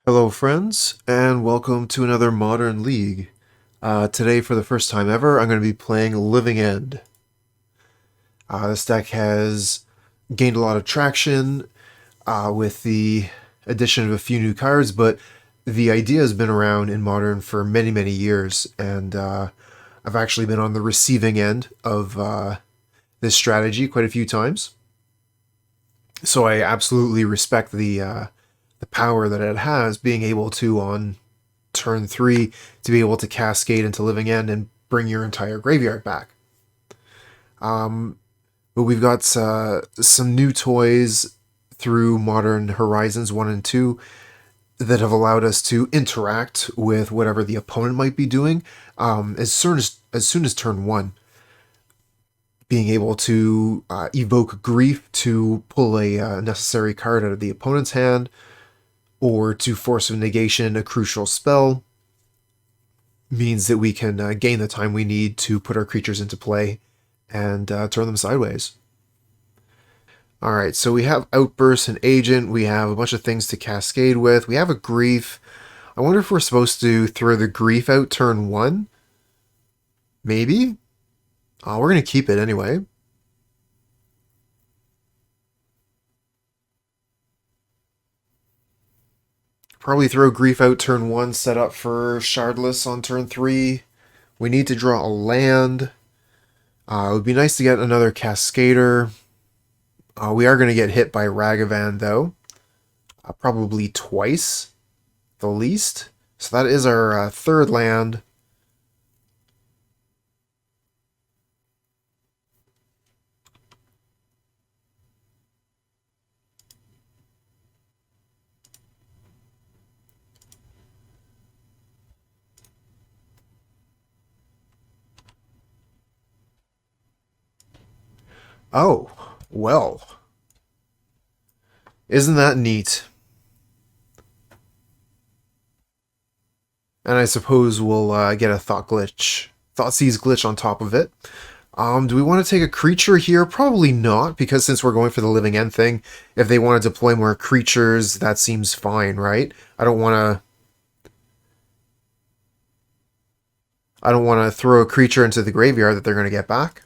Hello friends, and welcome to another Modern League. Today, for the first time ever, I'm going to be playing Living End. This deck has gained a lot of traction with the addition of a few new cards, but the idea has been around in Modern for many years, and I've actually been on the receiving end of this strategy quite a few times. So I absolutely respect the power that it has, being able to, on turn 3, to be able to cascade into Living End and bring your entire graveyard back. But we've got some new toys through Modern Horizons 1 and 2 that have allowed us to interact with whatever the opponent might be doing as soon as turn 1. Being able to evoke Grief to pull a necessary card out of the opponent's hand, or to Force of Negation a crucial spell, means that we can gain the time we need to put our creatures into play and turn them sideways. Alright, so we have Outburst and Agent, we have a bunch of things to cascade with, we have a Grief. I wonder if we're supposed to throw the Grief out turn 1? Maybe? We're going to keep it anyway. Probably throw Grief out turn 1, set up for Shardless on turn 3. We need to draw a land. It would be nice to get another Cascader. We are going to get hit by Ragavan, though. Probably twice, the least. So that is our third land. Oh, well. Isn't that neat? And I suppose we'll get a Thoughtseize glitch on top of it. Do we want to take a creature here? Probably not, because since we're going for the Living End thing, if they want to deploy more creatures, that seems fine, right? I don't want to throw a creature into the graveyard that they're going to get back.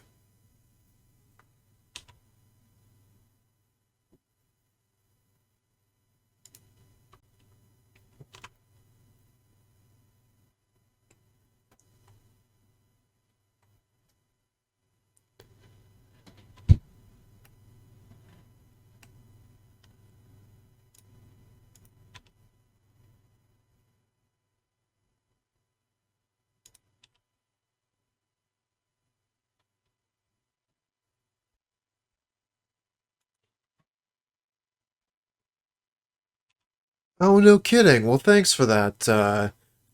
Oh, no kidding. Well, thanks for that,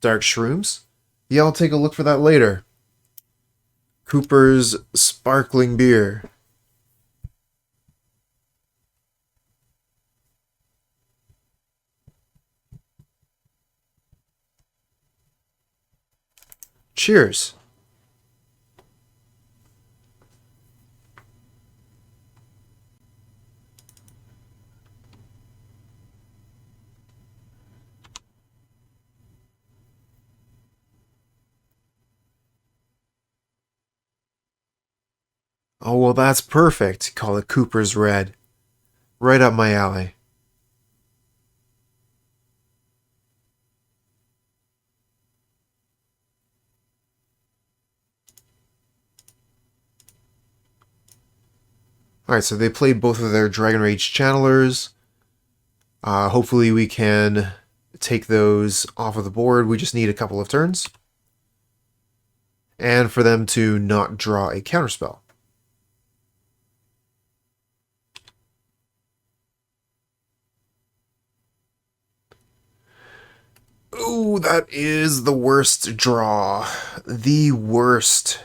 Dark Shrooms. Yeah, I'll take a look for that later. Cooper's Sparkling Beer. Cheers. Oh, well, that's perfect. Call it Cooper's Red. Right up my alley. Alright, so they played both of their Dragon Rage Channelers. Hopefully we can take those off of the board. We just need a couple of turns. And for them to not draw a counterspell. Ooh, that is the worst draw. The worst.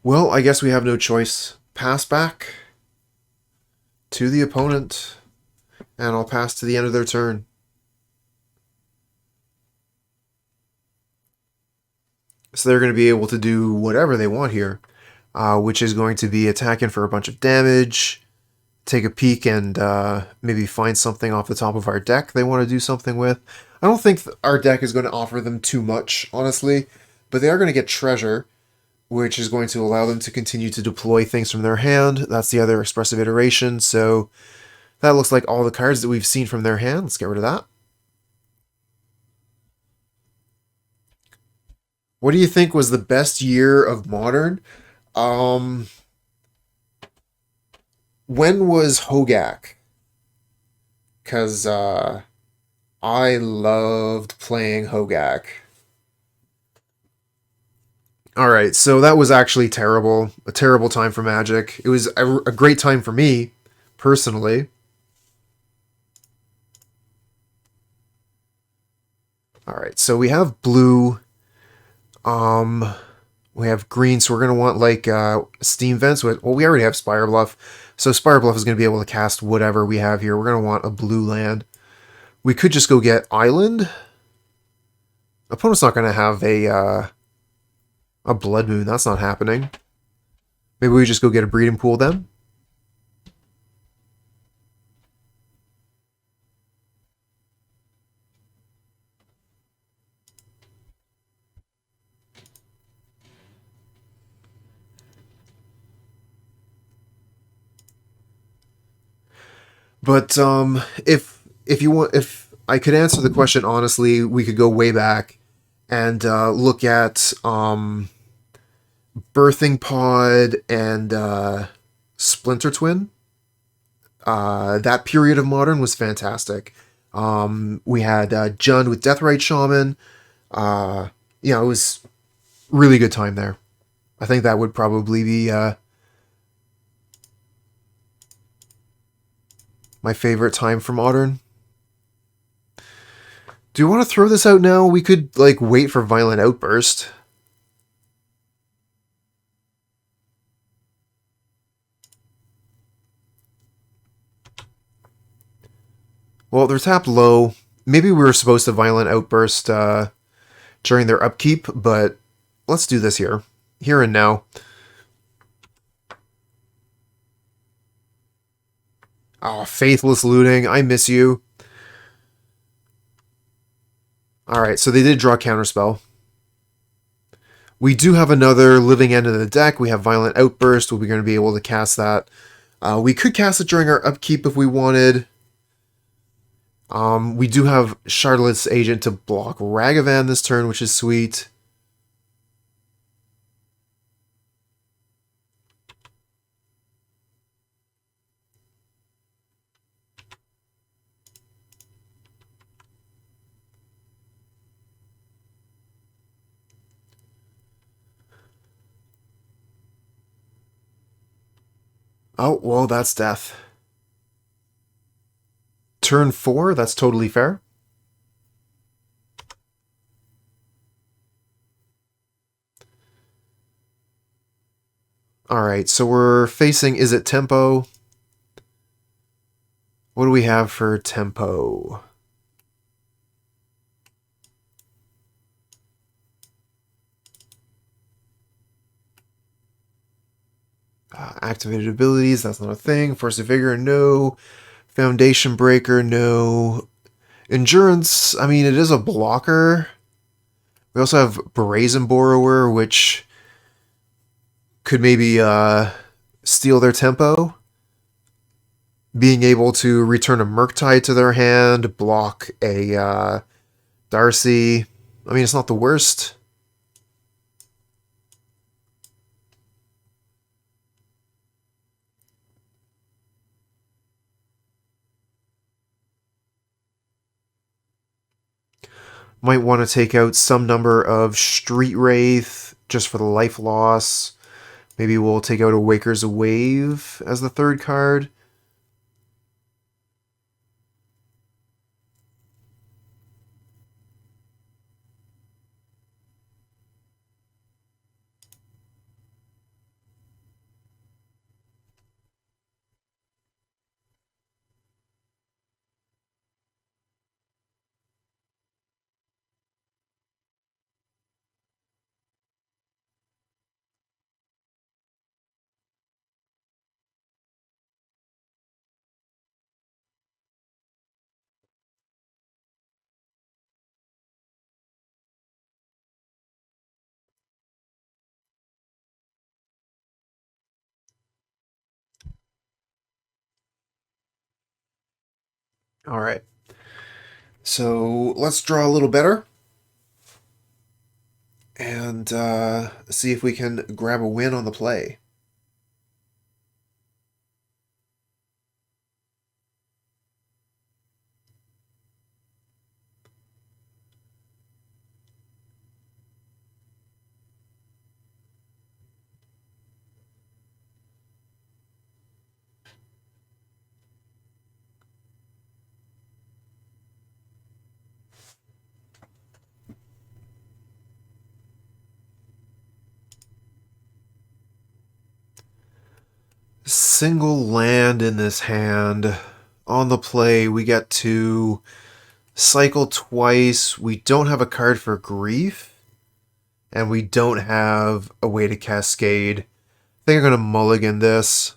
Well, I guess we have no choice. Pass back to the opponent, and I'll pass to the end of their turn. So they're going to be able to do whatever they want here, which is going to be attacking for a bunch of damage, take a peek and maybe find something off the top of our deck they want to do something with. I don't think our deck is going to offer them too much, honestly, but they are going to get treasure, which is going to allow them to continue to deploy things from their hand. That's the other expressive iteration, so that looks like all the cards that we've seen from their hand. Let's get rid of that. What do you think was the best year of Modern? Um, when was Hogak? Because I loved playing Hogak. All right, so that was actually terrible. A terrible time for Magic. It was a great time for me, personally. All right, so we have blue. Um, we have green, so we're gonna want like steam vents. Well, we already have Spirebluff, so Spirebluff is gonna be able to cast whatever we have here. We're gonna want a blue land. We could just go get Island. Opponent's not gonna have a Blood Moon. That's not happening. Maybe we just go get a Breeding Pool then. But if you want, if I could answer the question honestly, we could go way back and look at Birthing Pod and Splinter Twin. That period of Modern was fantastic. We had Jund with Deathrite Shaman. Yeah, it was really good time there. I think that would probably be my favorite time for Modern. Do you want to throw this out now? We could like wait for Violent Outburst. Well, they're tapped low. Maybe we were supposed to Violent Outburst during their upkeep, but let's do this here and now. Oh, Faithless Looting, I miss you. Alright, so they did draw Counterspell. We do have another living end of the deck. We have Violent Outburst. We're going to be able to cast that. We could cast it during our upkeep if we wanted. We do have Shardless Agent to block Ragavan this turn, which is sweet. Oh, well, that's death. Turn 4, that's totally fair. Alright, so we're facing Izzet Tempo. What do we have for Tempo? Activated abilities, that's not a thing. Force of Vigor, no. Foundation Breaker, no. Endurance, I mean, it is a blocker. We also have Brazen Borrower, which could maybe steal their tempo. Being able to return a Murktide to their hand, block a Darcy. I mean, it's not the worst. Might want to take out some number of Street Wraith just for the life loss. Maybe we'll take out a Waker's Wave as the third card. All right. So let's draw a little better and see if we can grab a win on the play. Single land in this hand. On the play, we get to cycle twice. We don't have a card for grief, and we don't have a way to cascade. I think I'm going to mulligan this.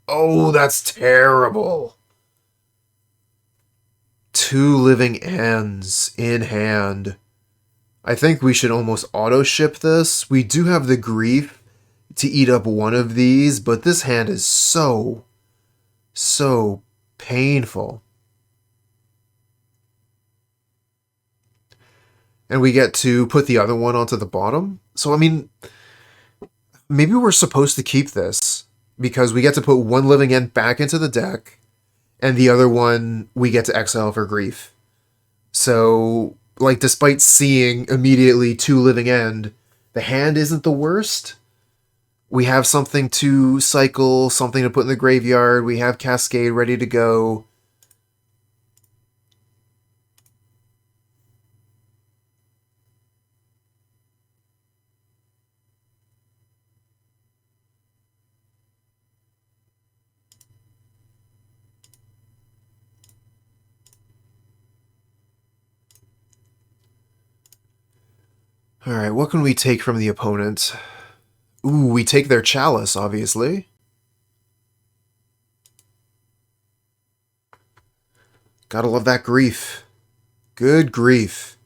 Oh, that's terrible. 2 living ends in hand. I think we should almost auto-ship this. We do have the grief to eat up one of these, but this hand is so painful. And we get to put the other one onto the bottom. So, I mean, maybe we're supposed to keep this because we get to put one living end back into the deck, and the other one we get to exile for grief. So, like, despite seeing immediately 2 living end, the hand isn't the worst. We have something to cycle, something to put in the graveyard. We have Cascade ready to go. Alright, what can we take from the opponent? Ooh, we take their Chalice, obviously. Gotta love that grief. Good grief.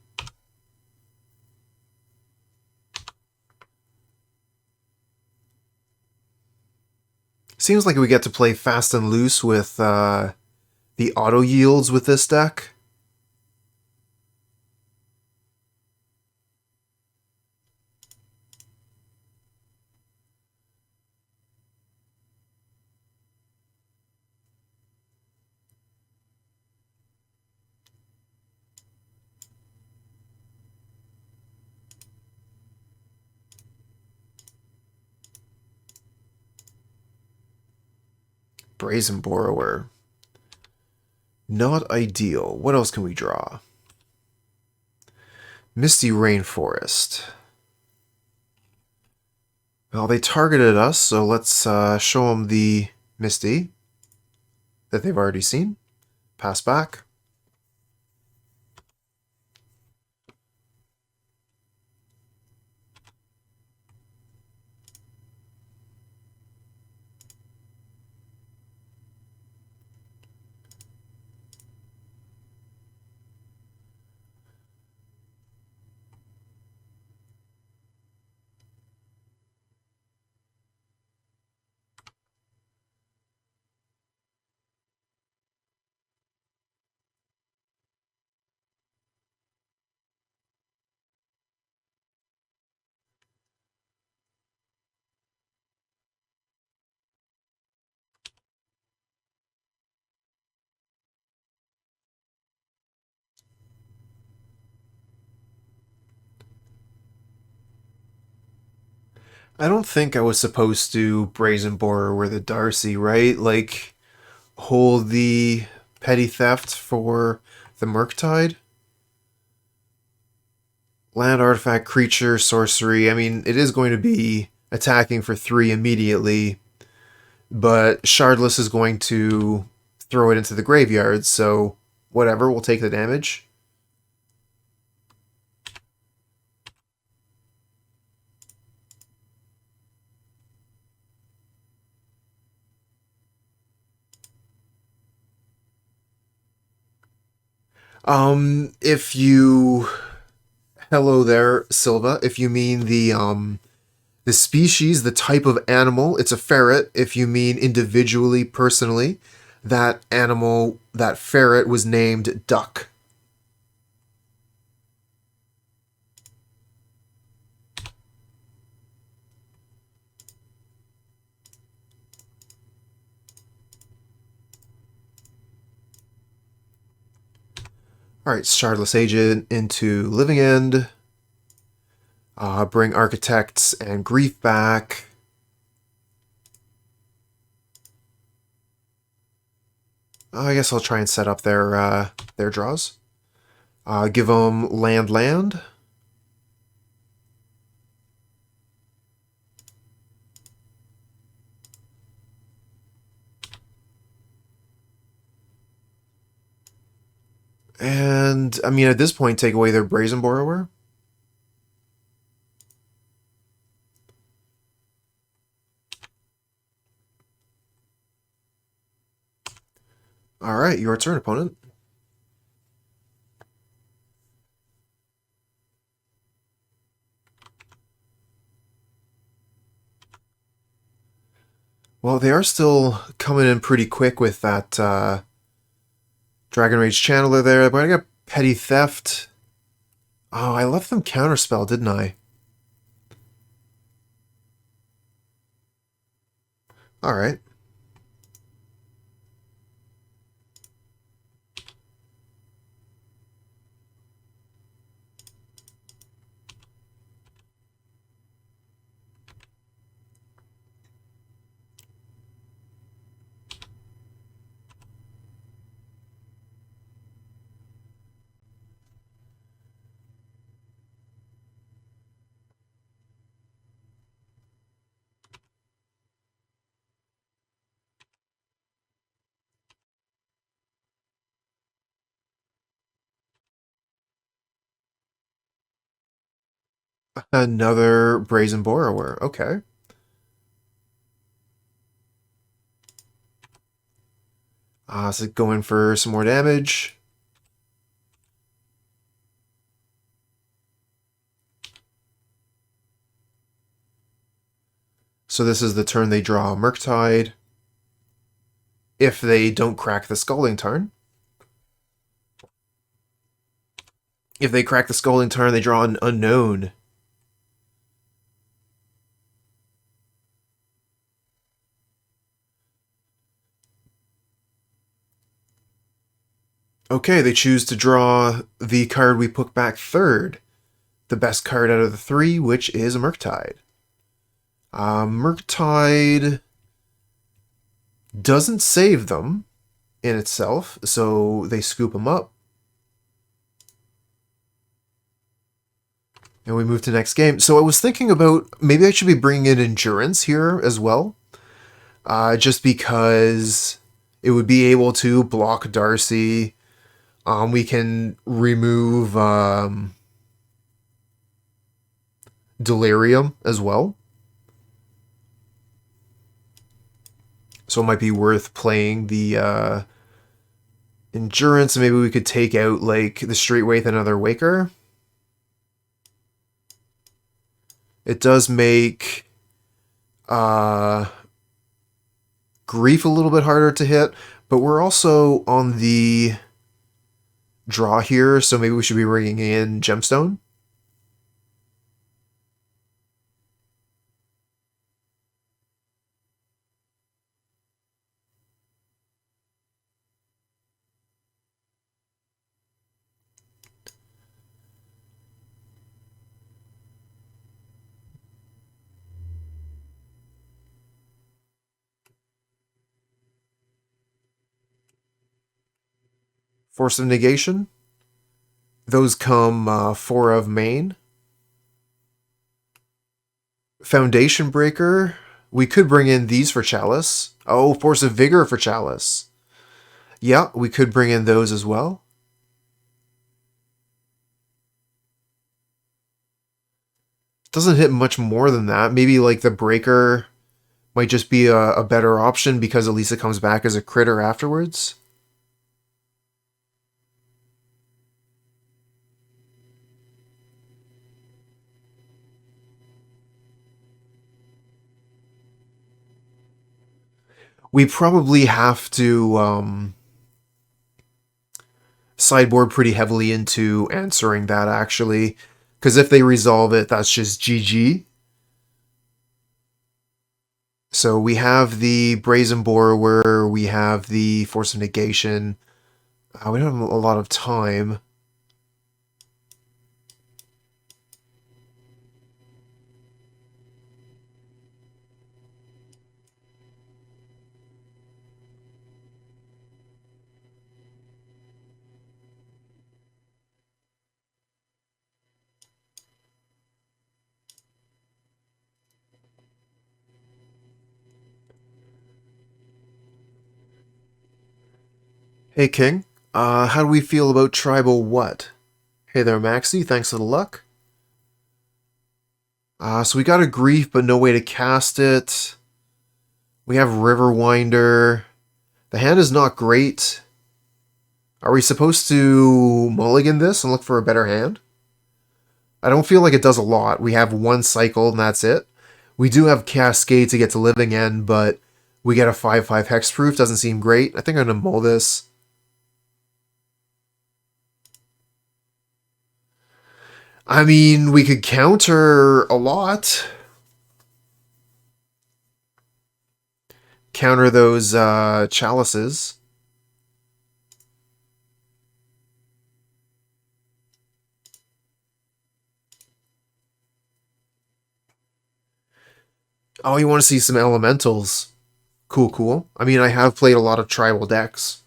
Seems like we get to play fast and loose with the auto yields with this deck. Brazen Borrower. Not ideal. What else can we draw? Misty Rainforest. Well, they targeted us, so let's show them the Misty that they've already seen. Pass back. I don't think I was supposed to Brazen Borrower the Darcy, right? Like, hold the Petty Theft for the Murktide? Land, artifact, creature, sorcery. I mean, it is going to be attacking for 3 immediately, but Shardless is going to throw it into the graveyard, so whatever, we'll take the damage. If you... Hello there, Silva. If you mean the species, the type of animal, it's a ferret. If you mean individually, personally, that animal, that ferret, was named Duck. Alright, Shardless Agent into Living End. Bring Architects and Grief back. I guess I'll try and set up their draws. Give them land. And, I mean, at this point, take away their Brazen Borrower. Alright, your turn, opponent. Well, they are still coming in pretty quick with that Dragon Rage Channeler there, but I got Petty Theft. Oh, I left them Counterspell, didn't I? Alright. Another Brazen Borrower. Okay. So going for some more damage. So this is the turn they draw Murktide. If they don't crack the Scalding Tarn. If they crack the Scalding Tarn, they draw an Unknown. Okay, they choose to draw the card we put back third. The best card out of the three, which is a Murktide. Murktide doesn't save them in itself, so they scoop them up. And we move to the next game. So I was thinking about maybe I should be bringing in Endurance here as well. Just because it would be able to block Darcy. We can remove Delirium as well. So it might be worth playing the Endurance. Maybe we could take out like the Street Wraith and another Waker. It does make Grief a little bit harder to hit, but we're also on the draw here, so maybe we should be bringing in Gemstone. Force of Negation. Those come 4 of main. Foundation Breaker. We could bring in these for Chalice. Oh, Force of Vigor for Chalice. Yeah, we could bring in those as well. Doesn't hit much more than that. Maybe like the Breaker might just be a better option because at least it comes back as a critter afterwards. We probably have to sideboard pretty heavily into answering that, actually. Because if they resolve it, that's just GG. So we have the Brazen Borrower, we have the Force of Negation. We don't have a lot of time. Hey, King. How do we feel about Tribal what? Hey there, Maxi. Thanks for the luck. So we got a Grief, but no way to cast it. We have Riverwinder. The hand is not great. Are we supposed to mulligan this and look for a better hand? I don't feel like it does a lot. We have one cycle and that's it. We do have Cascade to get to Living End, but we get a 5/5 Hexproof. Doesn't seem great. I think I'm going to mull this. I mean, we could counter a lot. Counter those chalices. Oh, you want to see some elementals? Cool, cool. I mean, I have played a lot of tribal decks.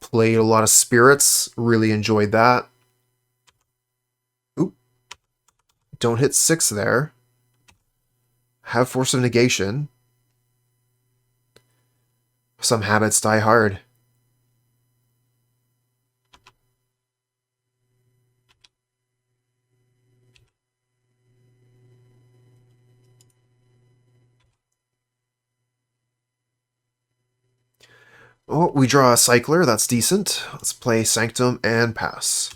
Played a lot of spirits. Really enjoyed that. Oop. Don't hit 6 there. Have Force of Negation. Some habits die hard. Oh, we draw a Cycler. That's decent. Let's play Sanctum and pass.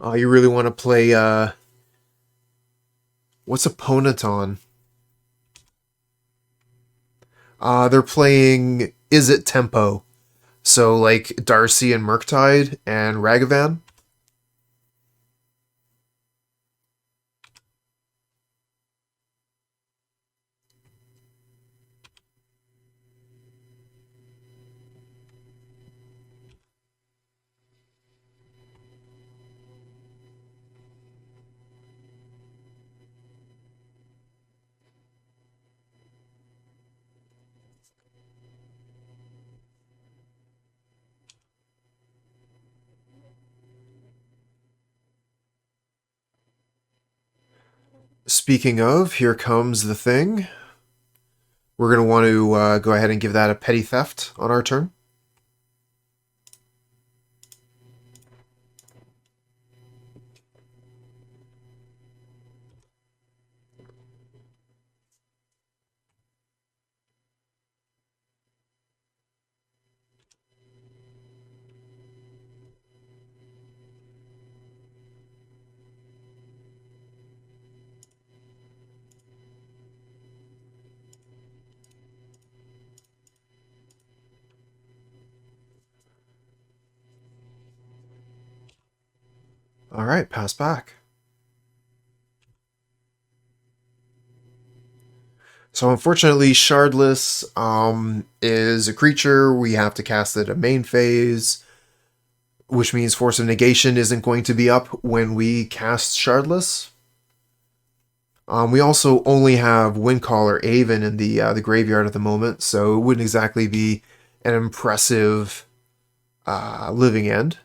Oh, you really want to play, what's opponent on? They're playing Izzet Tempo. So, like, Darcy and Murktide and Ragavan. Speaking of, here comes the thing. We're going to want to go ahead and give that a petty theft on our turn. All right, pass back. So unfortunately, Shardless is a creature. We have to cast it at main phase, which means Force of Negation isn't going to be up when we cast Shardless. We also only have Windcaller Aven in the graveyard at the moment, so it wouldn't exactly be an impressive living end.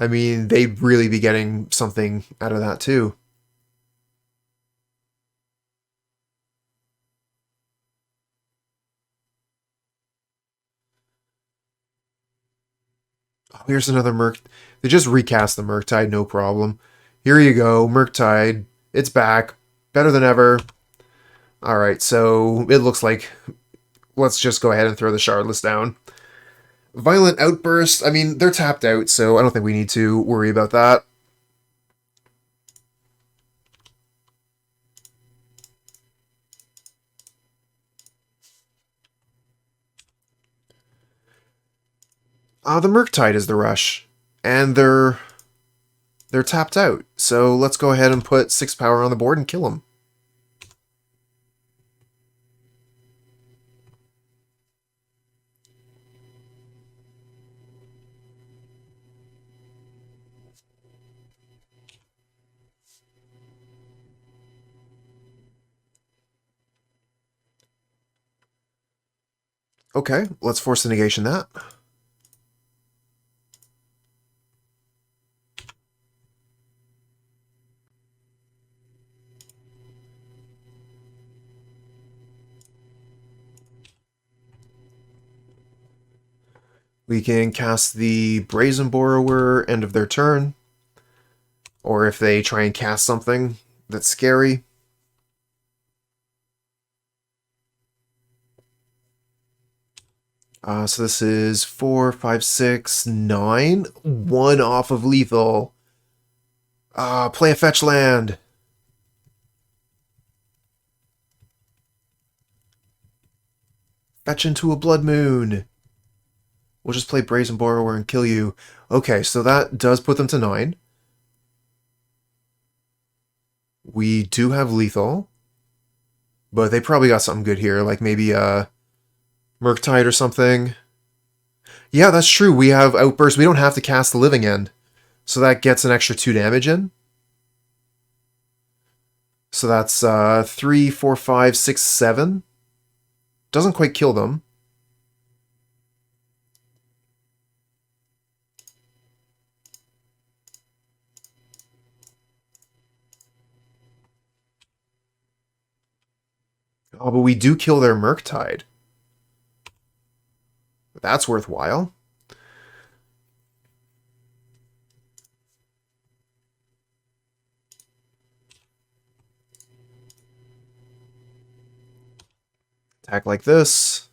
I mean, they'd really be getting something out of that too. Oh, here's another Merc. They just recast the Murktide, no problem. Here you go, Murktide. It's back. Better than ever. Alright, so it looks like let's just go ahead and throw the Shardless down. Violent Outburst, I mean, they're tapped out, so I don't think we need to worry about that. The Murktide is the rush, and they're tapped out. So let's go ahead and put 6 power on the board and kill them. Okay, let's Force of Negation that. We can cast the Brazen Borrower end of their turn. Or if they try and cast something that's scary. So this is 4, 5, 6, 9. 1 off of lethal. Play a fetch land. Fetch into a Blood Moon. We'll just play Brazen Borrower and kill you. Okay, so that does put them to 9. We do have lethal. But they probably got something good here, like maybe Murktide or something. Yeah, that's true. We have Outburst. We don't have to cast the Living End. So that gets an extra 2 damage in. So that's 3, 4, 5, 6, 7. Doesn't quite kill them. Oh, but we do kill their Murktide. That's worthwhile. Attack like this.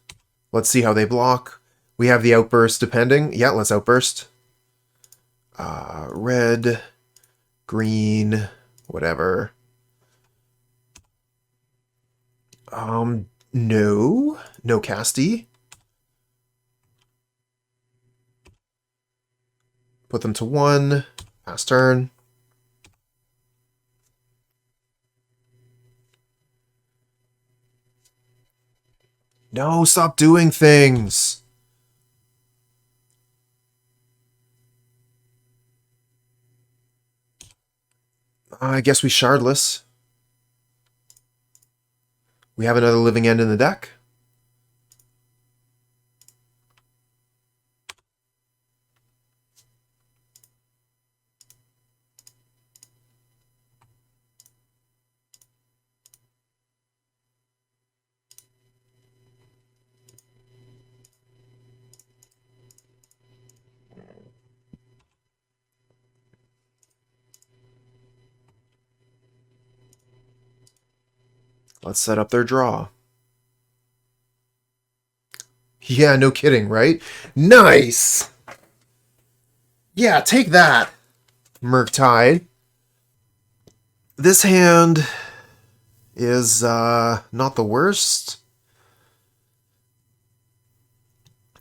Let's see how they block. We have the Outburst depending. Yeah, let's Outburst. Red, green, whatever. No. No casty. Put them to 1. Pass turn. No, stop doing things. I guess we Shardless. We have another Living End in the deck. Let's set up their draw. Yeah, no kidding, right? Nice! Yeah, take that, Murktide. This hand is not the worst.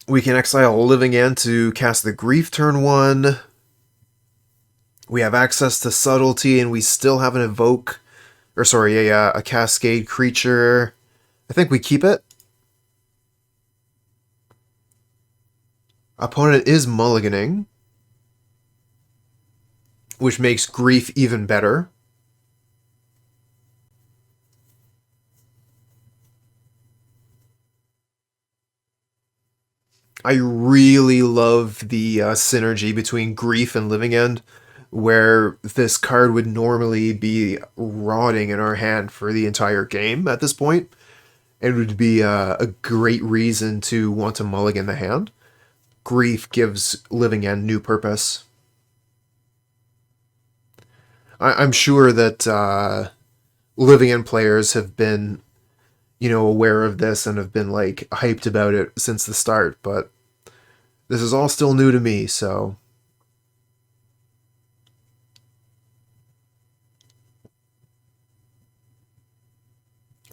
We can exile a Living End to cast the Grief turn 1. We have access to Subtlety, and we still have an Evoke. Or sorry, a Cascade creature. I think we keep it. Opponent is mulliganing, which makes Grief even better. I really love the synergy between Grief and Living End, where this card would normally be rotting in our hand for the entire game at this point. It would be a great reason to want to mulligan the hand. Grief gives Living End new purpose. I'm sure that Living End players have been, aware of this and have been like hyped about it since the start, but This is all still new to me, so...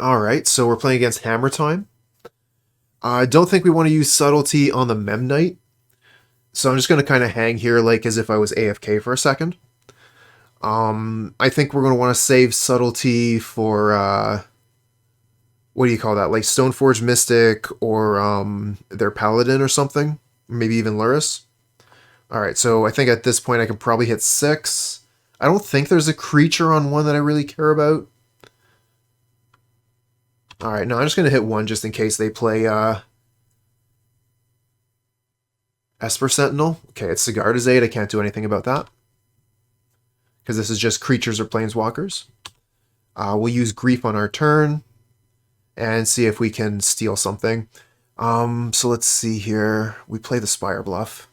Alright, so we're playing against Hammer Time. I don't think we want to use Subtlety on the Mem Knight, so I'm just going to kind of hang here like as if I was AFK for a second. I think we're going to want to save Subtlety for, what do you call that? Like Stoneforge Mystic or their Paladin or something? Maybe even Luris? Alright, so I think at this point I could probably hit 6. I don't think there's a creature on one that I really care about. Alright, no, I'm just going to hit 1 just in case they play Esper Sentinel. Okay, it's Sigarda's Aid. I can't do anything about that. Because this is just creatures or planeswalkers. We'll use Grief on our turn and see if we can steal something. So let's see here. We play the Spirebluff.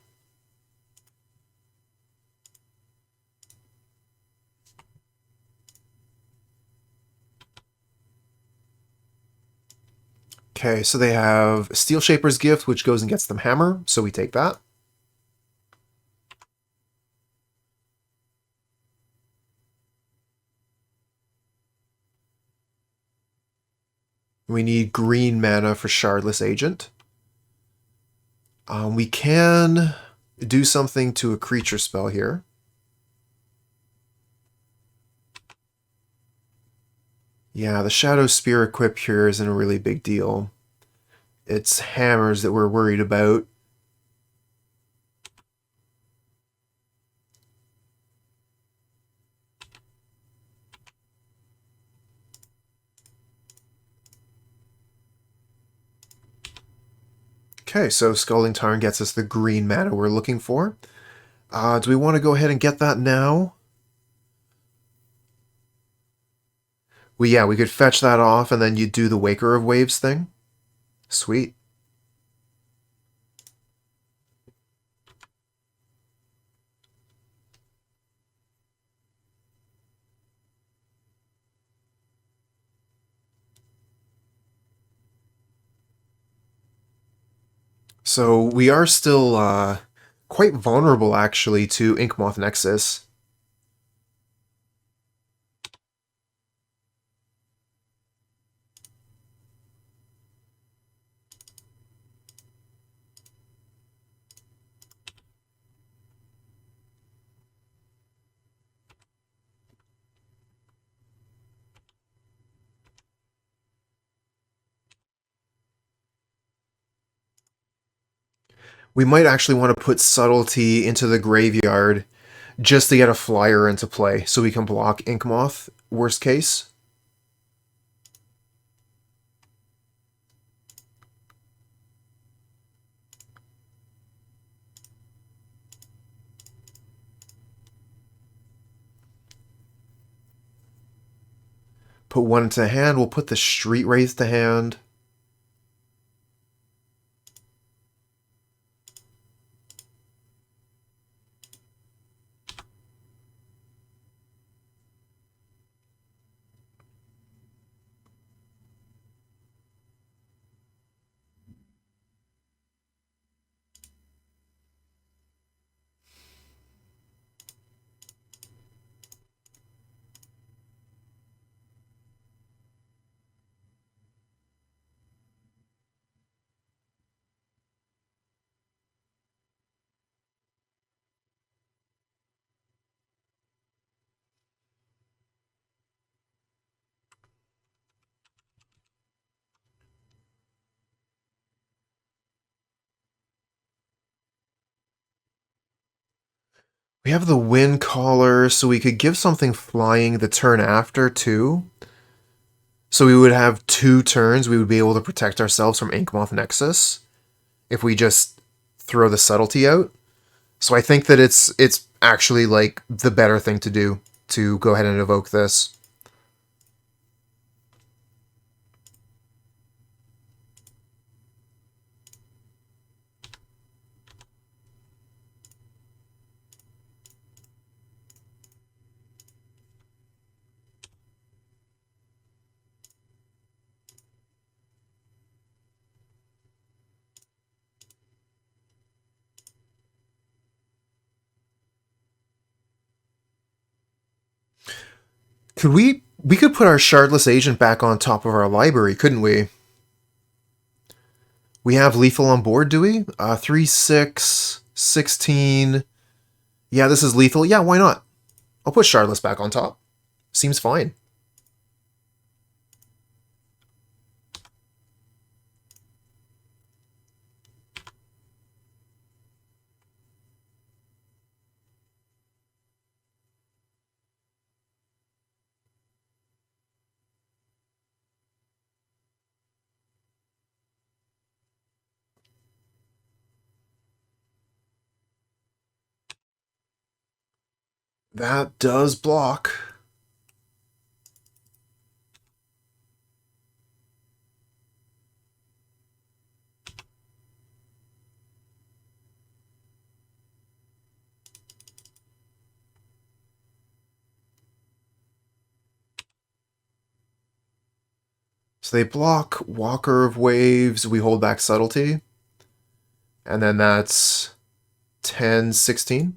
Okay, so they have Steel Shaper's Gift, which goes and gets them Hammer, so we take that. We need green mana for Shardless Agent. We can do something to a creature spell here. Yeah, the Shadow Spear equip here isn't a really big deal. It's hammers that we're worried about. Okay, so Scalding Tarn gets us the green mana we're looking for. Do we want to go ahead and get that now? Yeah, we could fetch that off and then you do the Waker of Waves thing. Sweet. So we are still quite vulnerable, actually, to Inkmoth Nexus. We might actually want to put Subtlety into the graveyard just to get a flyer into play, so we can block Inkmoth, worst case. Put one into hand, we'll put the Street Wraith to hand. We have the Windcaller, so we could give something flying the turn after, too. So we would have 2 turns, we would be able to protect ourselves from Inkmoth Nexus if we just throw the Subtlety out. So I think that it's actually, like, the better thing to do, to go ahead and evoke this. Could we could put our Shardless Agent back on top of our library, couldn't we? We have lethal on board, do we? 3, 6, 16. Yeah, this is lethal. Yeah, why not? I'll put Shardless back on top. Seems fine. That does block. So they block Walker of Waves, we hold back Subtlety. And then that's 10, 16.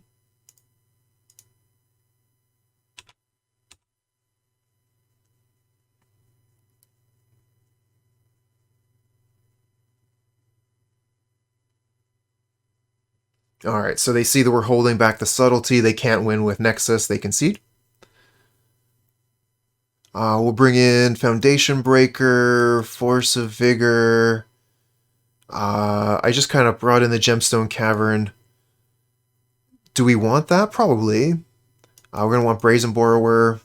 Alright, so they see that we're holding back the Subtlety. They can't win with Nexus. They concede. We'll bring in Foundation Breaker, Force of Vigor. I just kind of brought in the Gemstone Cavern. Do we want that? Probably. We're going to want Brazen Borrower.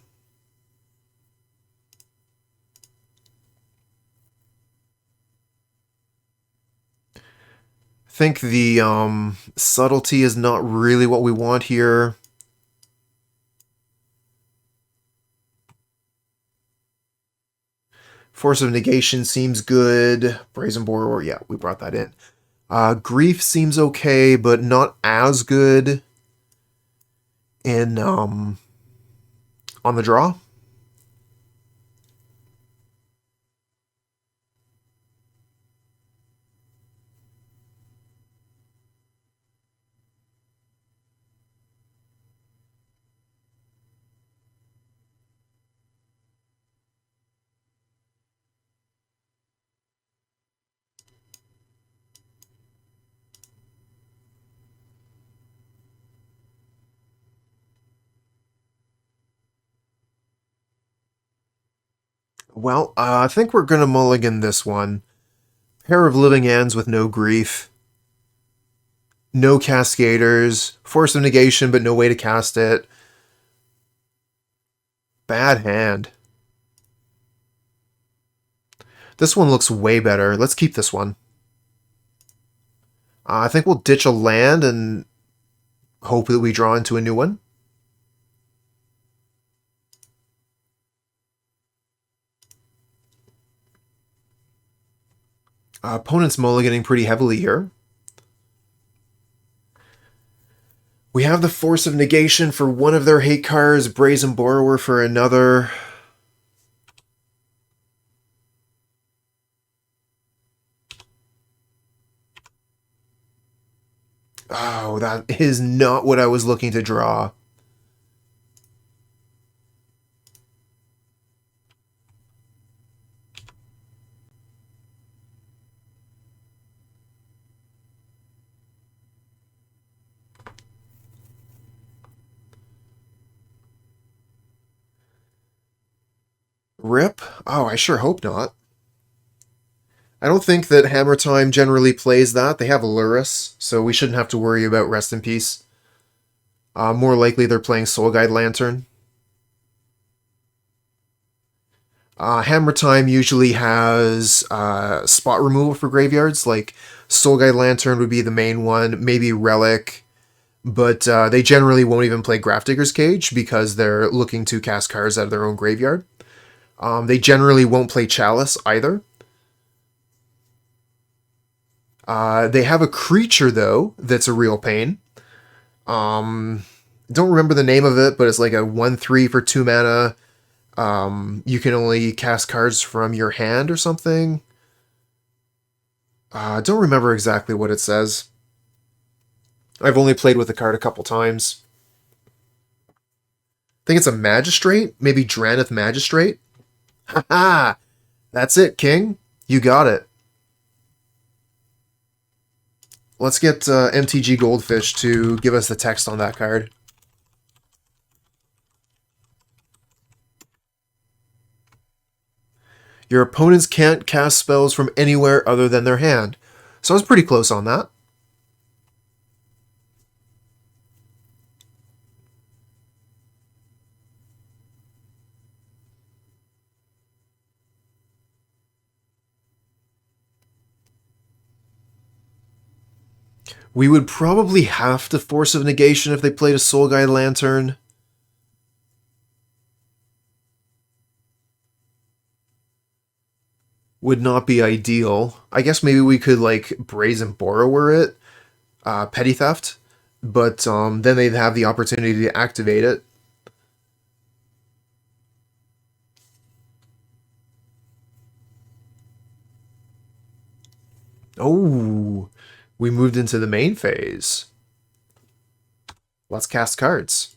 I think the Subtlety is not really what we want here. Force of Negation seems good. Brazen Borrower, yeah, we brought that in. Grief seems okay, but not as good in on the draw. Well, I think we're going to mulligan this one. Pair of Living Ends with no grief. No Cascaders. Force of Negation, but no way to cast it. Bad hand. This one looks way better. Let's keep this one. I think we'll ditch a land and hope that we draw into a new one. Opponent's mulliganing pretty heavily here. We have the Force of Negation for one of their hate cards, Brazen Borrower for another. Oh, that is not what I was looking to draw. Rip? Oh, I sure hope not. I don't think that Hammer Time generally plays that. They have Luris, so we shouldn't have to worry about Rest in Peace. More likely they're playing Soul Guide Lantern. Hammer Time usually has spot removal for graveyards, like Soul Guide Lantern would be the main one, maybe Relic, but they generally won't even play Grafdigger's Cage because they're looking to cast cards out of their own graveyard. They generally won't play Chalice either. They have a creature, though, that's a real pain. Don't remember the name of it, but it's like a 1/3 for 2 mana. You can only cast cards from your hand or something. Don't remember exactly what it says. I've only played with the card a couple times. think it's a Magistrate? Maybe Draneth Magistrate? Haha! That's it, King. You got it. Let's get MTG Goldfish to give us the text on that card. Your opponents can't cast spells from anywhere other than their hand. So I was pretty close on that. We would probably have to Force of Negation if they played a Soul Guide Lantern. Would not be ideal. I guess maybe we could, like, Brazen Borrower it, Petty Theft, but then they'd have the opportunity to activate it. Oh, we moved into the main phase. Let's cast cards.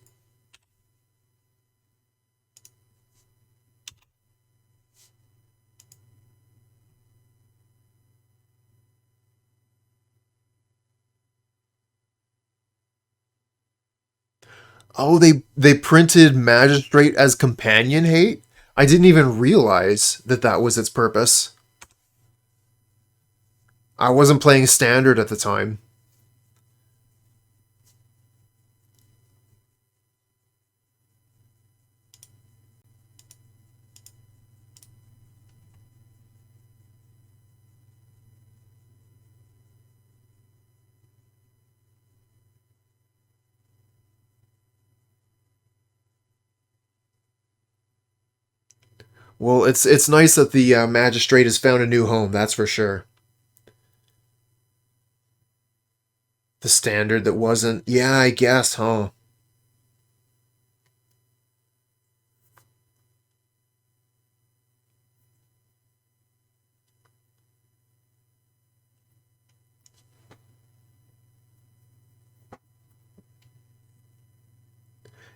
Oh, they printed Magistrate as companion hate? I didn't even realize that that was its purpose. I wasn't playing Standard at the time. Well, it's nice that the Magistrate has found a new home, that's for sure. The Standard that wasn't... Yeah, I guess, huh?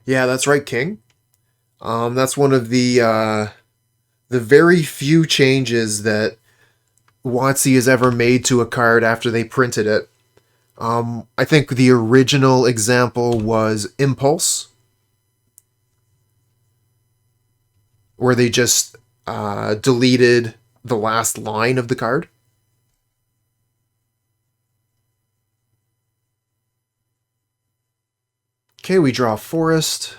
Yeah, that's right, King. That's one of the very few changes that WotC has ever made to a card after they printed it. I think the original example was Impulse, where they just deleted the last line of the card. Okay, we draw Forest.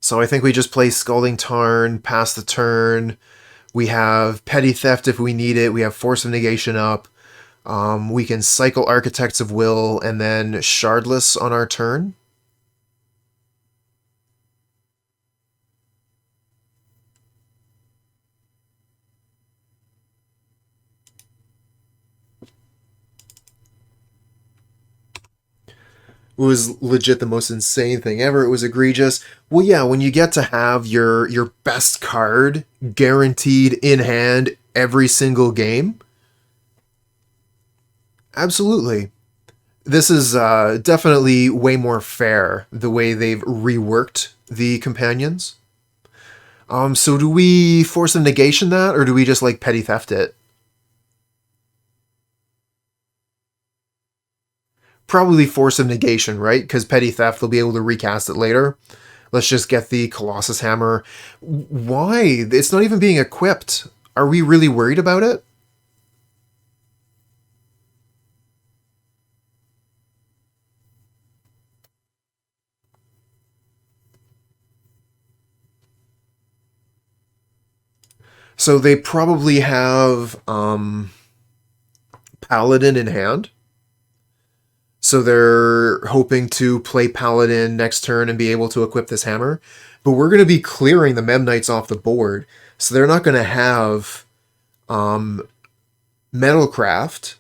So I think we just play Scalding Tarn, pass the turn. We have Petty Theft if we need it. We have Force of Negation up. We can cycle Architects of Will and then Shardless on our turn. It was legit the most insane thing ever. It was egregious. Well, yeah, when you get to have your best card guaranteed in hand every single game, absolutely. This is definitely way more fair the way they've reworked the companions. So do we force a negation that, or do we just like petty theft it? Probably force a negation, right? Because petty theft, they'll be able to recast it later. Let's just get the Colossus Hammer. Why? It's not even being equipped. Are we really worried about it? So they probably have Paladin in hand. So they're hoping to play Paladin next turn and be able to equip this hammer. But we're going to be clearing the Mem Knights off the board. So they're not going to have Metalcraft.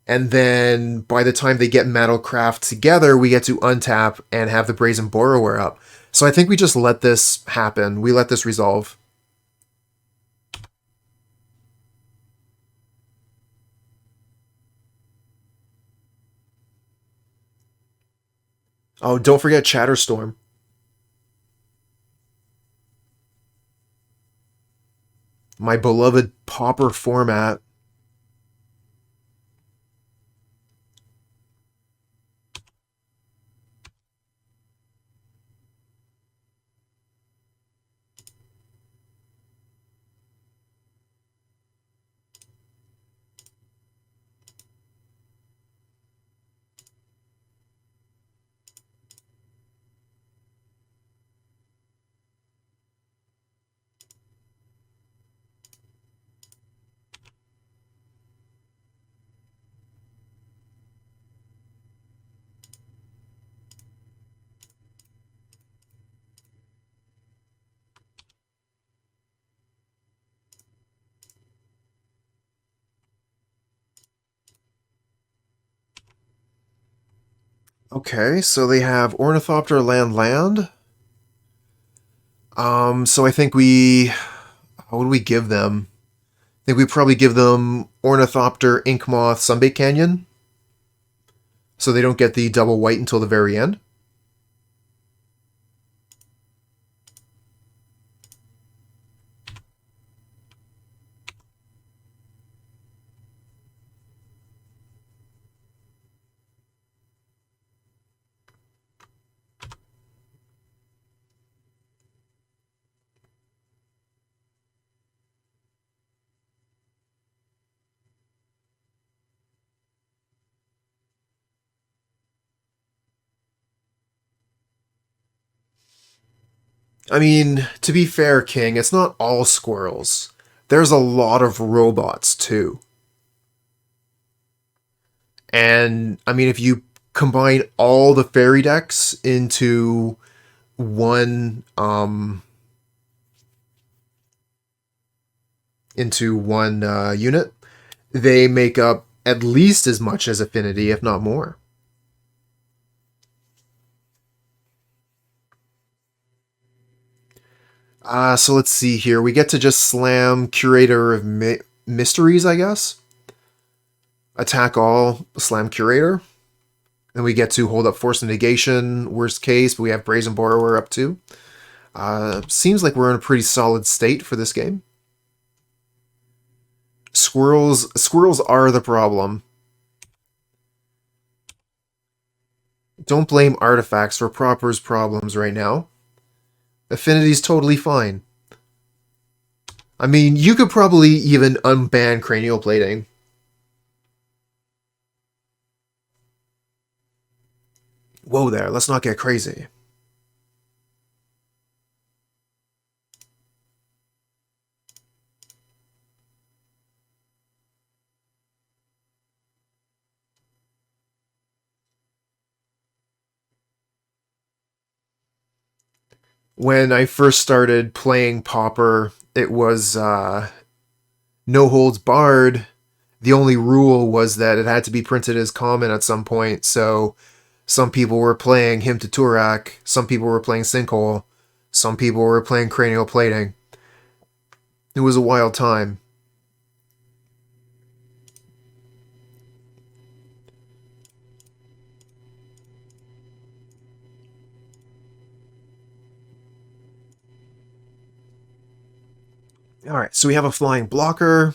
And then by the time they get Metalcraft together, we get to untap and have the Brazen Borrower up. So I think we just let this happen. We let this resolve. Oh, don't forget Chatterstorm. My beloved Pauper format. Okay, so they have Ornithopter Land. So I think what do we give them? I think we probably give them Ornithopter, Inkmoth, Sunbait Canyon, so they don't get the double white until the very end. I mean, to be fair, King, it's not all squirrels. There's a lot of robots too. And I mean, if you combine all the fairy decks one um into one unit, they make up at least as much as Affinity, if not more. So let's see here. We get to just slam Curator of Mysteries, I guess. Attack all, slam Curator. Then we get to hold up Force of Negation, worst case, but we have Brazen Borrower up too. Seems like we're in a pretty solid state for this game. Squirrels are the problem. Don't blame artifacts for Proper's problems right now. Affinity's totally fine. I mean, you could probably even unban cranial plating. Whoa there, let's not get crazy. When I first started playing Pauper, it was no holds barred. The only rule was that it had to be printed as common at some point, so some people were playing Hymn to Turak, some people were playing Sinkhole, some people were playing Cranial Plating. It was a wild time. Alright, so we have a flying blocker.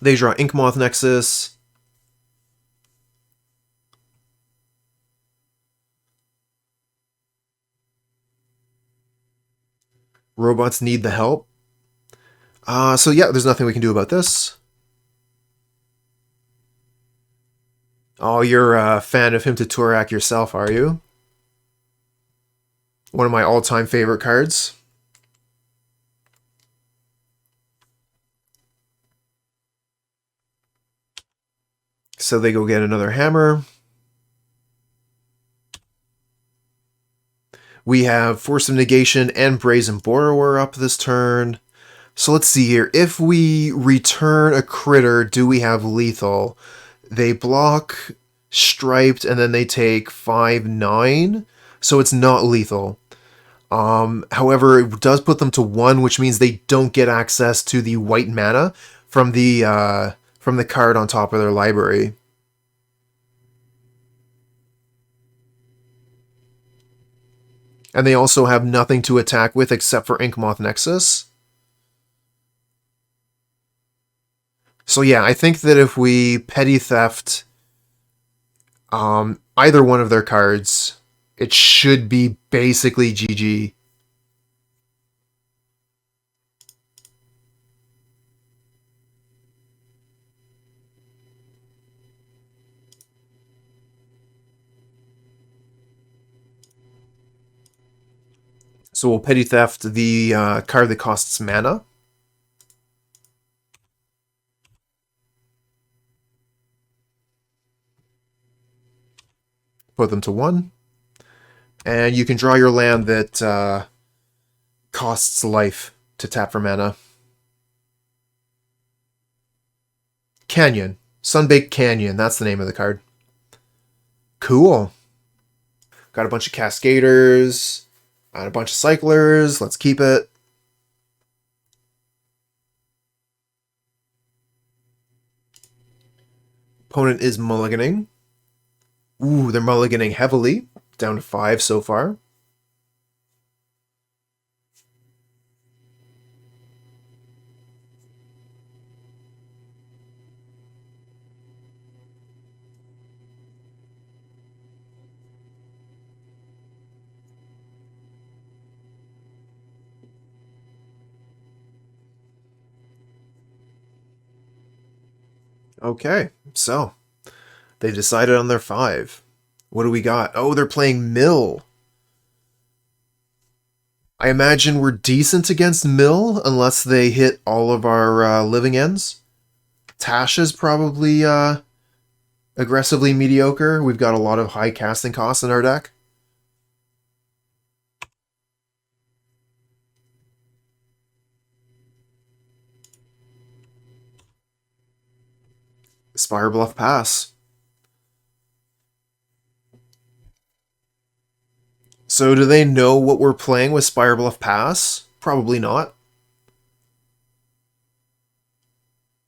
They draw Inkmoth Nexus. Robots need the help. So yeah, there's nothing we can do about this. Oh, you're a fan of Hymn to Turak yourself, are you? One of my all-time favorite cards. So they go get another hammer. We have Force of Negation and Brazen Borrower up this turn. So let's see here. If we return a critter, do we have lethal? They block striped and then they take 5/9. So it's not lethal. However, it does put them to 1, which means they don't get access to the white mana from the card on top of their library. And they also have nothing to attack with except for Inkmoth Nexus. So yeah, I think that if we Petty Theft either one of their cards, it should be basically GG. So we'll Petty Theft the card that costs mana. Put them to 1. And you can draw your land that costs life to tap for mana. Canyon. Sunbaked Canyon, that's the name of the card. Cool. Got a bunch of Cascaders and a bunch of Cyclers. Let's keep it. Opponent is mulliganing. Ooh, they're mulliganing heavily. Down to 5 so far. Okay, so they decided on their 5. What do we got? Oh, they're playing Mill. I imagine we're decent against Mill unless they hit all of our living ends. Tasha's probably aggressively mediocre. We've got a lot of high casting costs in our deck. Spirebluff Pass. So do they know what we're playing with Spirebluff Pass? Probably not.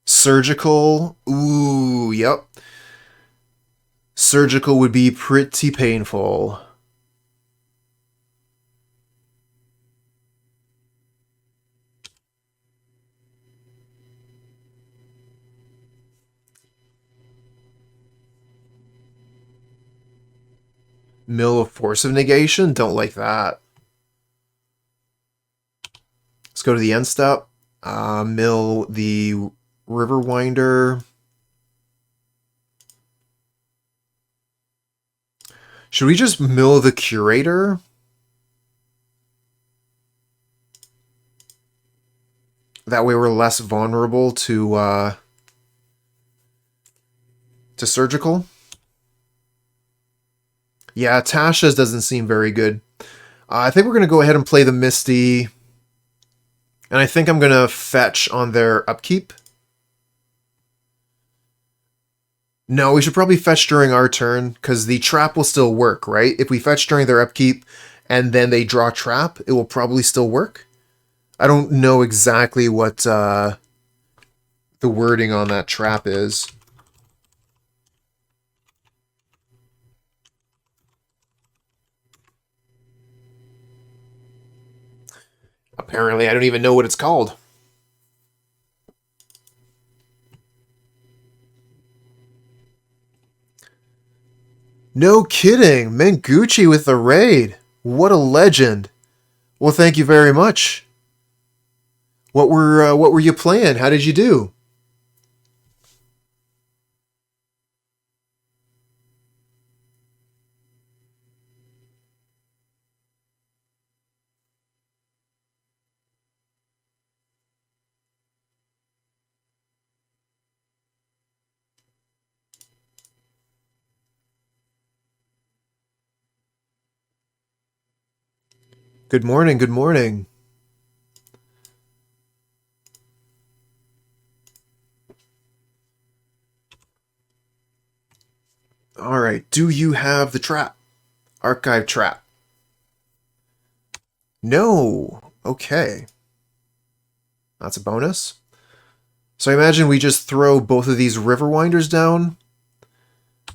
Surgical. Ooh, yep. Surgical would be pretty painful. Mill of Force of Negation? Don't like that. Let's go to the end step. Mill the Riverwinder. Should we just mill the Curator? That way we're less vulnerable to Surgical. Yeah, Tasha's doesn't seem very good. I think we're going to go ahead and play the Misty. And I think I'm going to fetch on their upkeep. No, we should probably fetch during our turn, because the trap will still work, right? If we fetch during their upkeep, and then they draw trap, it will probably still work. I don't know exactly what the wording on that trap is. Apparently, I don't even know what it's called. No kidding! Mengucci with the raid! What a legend! Well, thank you very much. What were you playing? How did you do? Good morning, good morning. Alright, do you have the trap? Archive trap. No! Okay. That's a bonus. So I imagine we just throw both of these Riverwinders down. I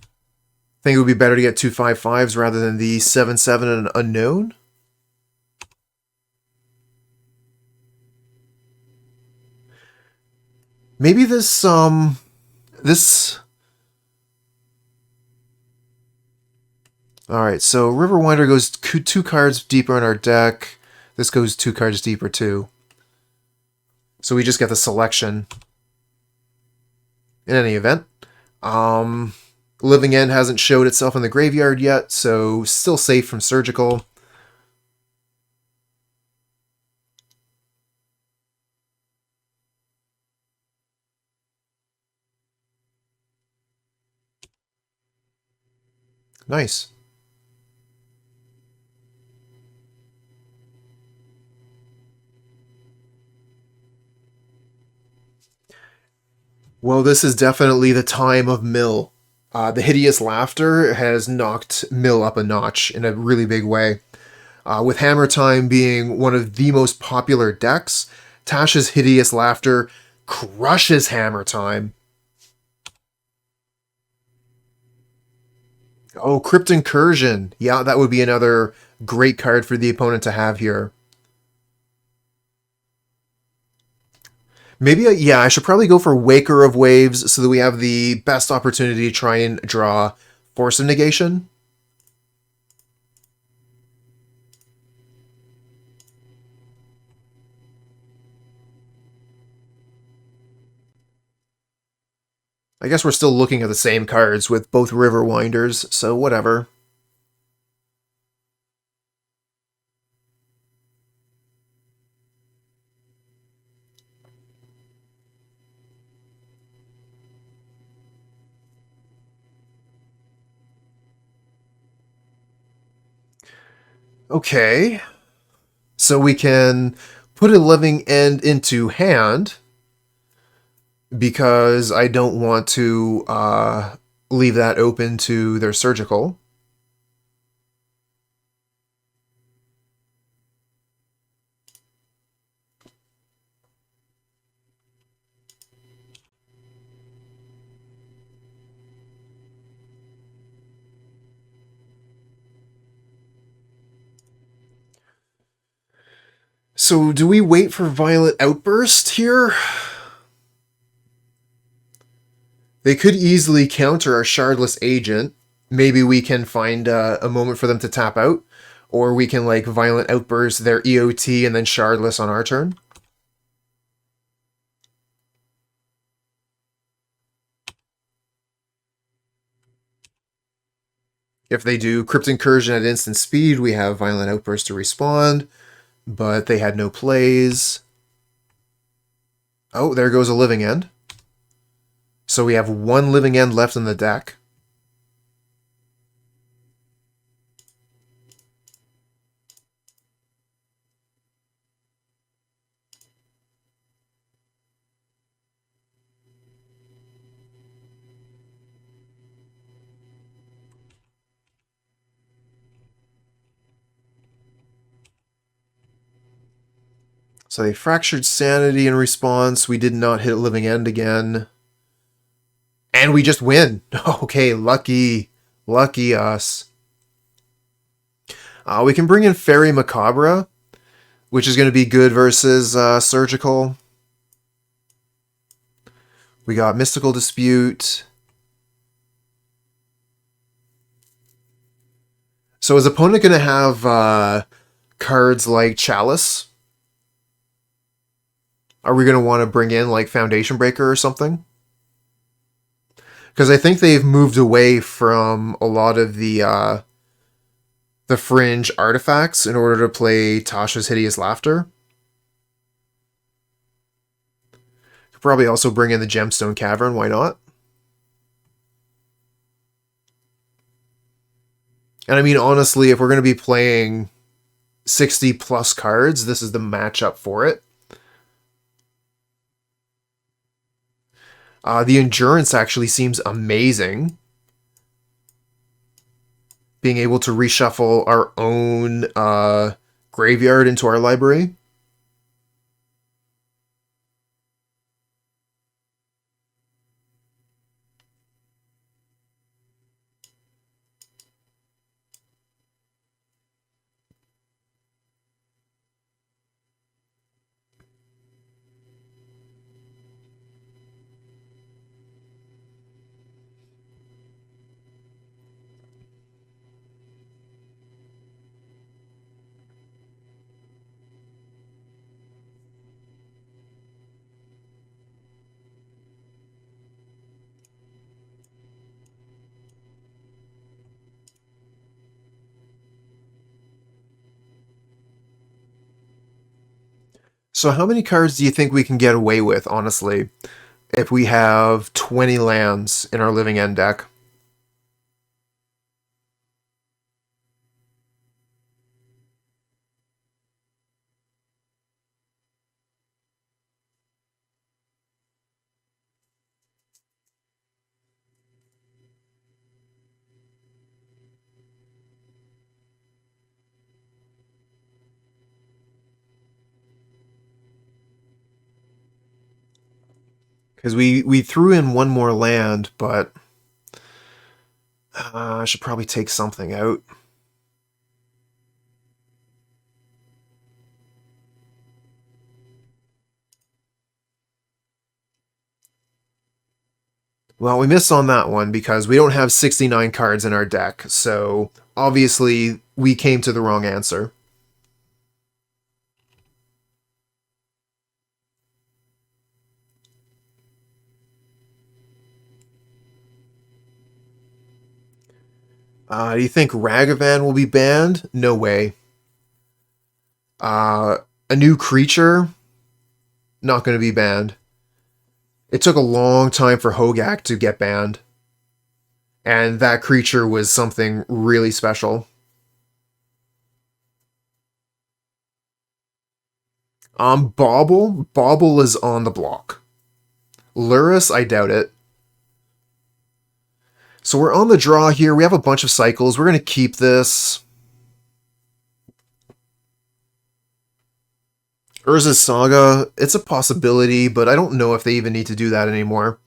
think it would be better to get 2/5/5s rather than the 7/7 and unknown. Maybe this. All right, so Riverwinder goes two cards deeper in our deck. This goes 2 cards deeper too. So we just get the selection. In any event, Living End hasn't showed itself in the graveyard yet, so still safe from surgical. Nice. Well, this is definitely the time of Mill. The Hideous Laughter has knocked Mill up a notch in a really big way. With Hammer Time being one of the most popular decks, Tasha's Hideous Laughter crushes Hammer Time. Oh, Crypt Incursion. Yeah, that would be another great card for the opponent to have here. Maybe, yeah, I should probably go for Waker of Waves so that we have the best opportunity to try and draw Force of Negation. I guess we're still looking at the same cards with both Riverwinders, so whatever. Okay, so we can put a Living End into hand because I don't want to leave that open to their surgical. So do we wait for Violent Outburst here? They could easily counter our Shardless Agent. Maybe we can find a moment for them to tap out. Or we can like Violent Outburst their EOT and then Shardless on our turn. If they do Crypt Incursion at instant speed, we have Violent Outburst to respond. But they had no plays. Oh, there goes a Living End. So we have 1 Living End left in the deck. So they fractured Sanity in response. We did not hit Living End again. And we just win. Okay, lucky. Lucky us. We can bring in Faerie Macabre, which is going to be good versus Surgical. We got Mystical Dispute. So is opponent going to have cards like Chalice? Are we going to want to bring in like Foundation Breaker or something? Because I think they've moved away from a lot of the fringe artifacts in order to play Tasha's Hideous Laughter. Could probably also bring in the Gemstone Cavern, why not? And I mean, honestly, if we're going to be playing 60 plus cards, this is the matchup for it. The Endurance actually seems amazing. Being able to reshuffle our own graveyard into our library. So how many cards do you think we can get away with, honestly, if we have 20 lands in our Living End deck? Because we threw in one more land, but I should probably take something out. Well, we missed on that one because we don't have 69 cards in our deck, so obviously we came to the wrong answer. Do you think Ragavan will be banned? No way. Uh, a new creature? Not going to be banned. It took a long time for Hogak to get banned. And that creature was something really special. Bauble? Bauble is on the block. Lurrus, I doubt it. So we're on the draw here. We have a bunch of cycles. We're going to keep this. Urza's Saga, it's a possibility, but I don't know if they even need to do that anymore.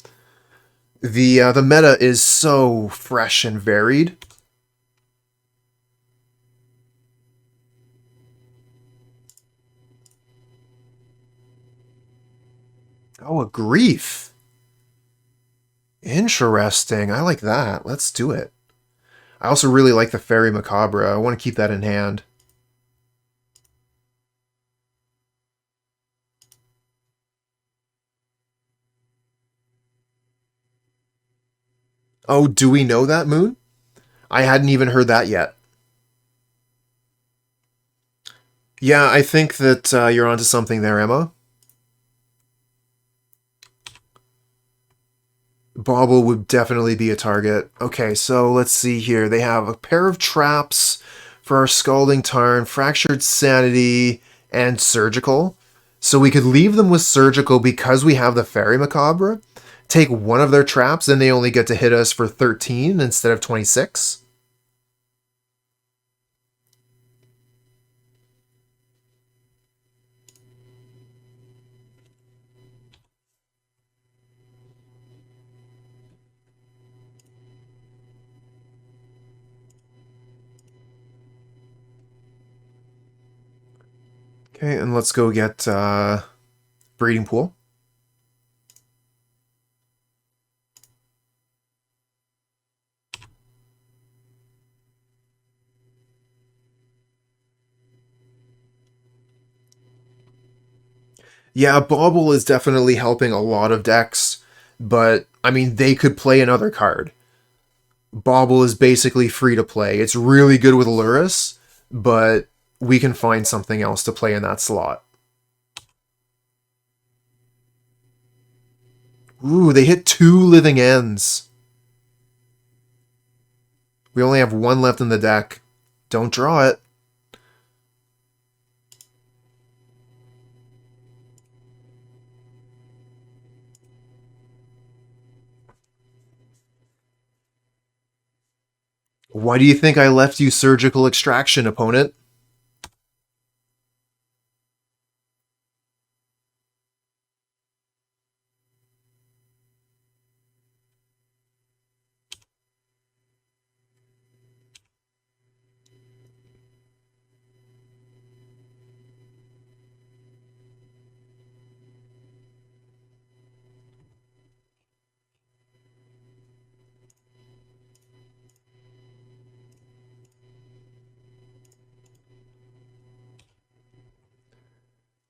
The meta is so fresh and varied. Oh, a Grief. Interesting. I like that. Let's do it. I also really like the Faerie Macabre. I want to keep that in hand. Oh, do we know that, Moon? I hadn't even heard that yet. Yeah, I think that you're onto something there, Emma. Bauble would definitely be a target. Okay, so let's see here. They have a pair of traps for our Scalding Tarn, Fractured Sanity, and Surgical. So we could leave them with Surgical because we have the Faerie Macabre. Take one of their traps, and they only get to hit us for 13 instead of 26. Okay, and let's go get Breeding Pool. Yeah, Bauble is definitely helping a lot of decks, but I mean, they could play another card. Bauble is basically free to play. It's really good with Lurrus, but we can find something else to play in that slot. Ooh, they hit 2 Living Ends. We only have 1 left in the deck. Don't draw it. Why do you think I left you Surgical Extraction, opponent?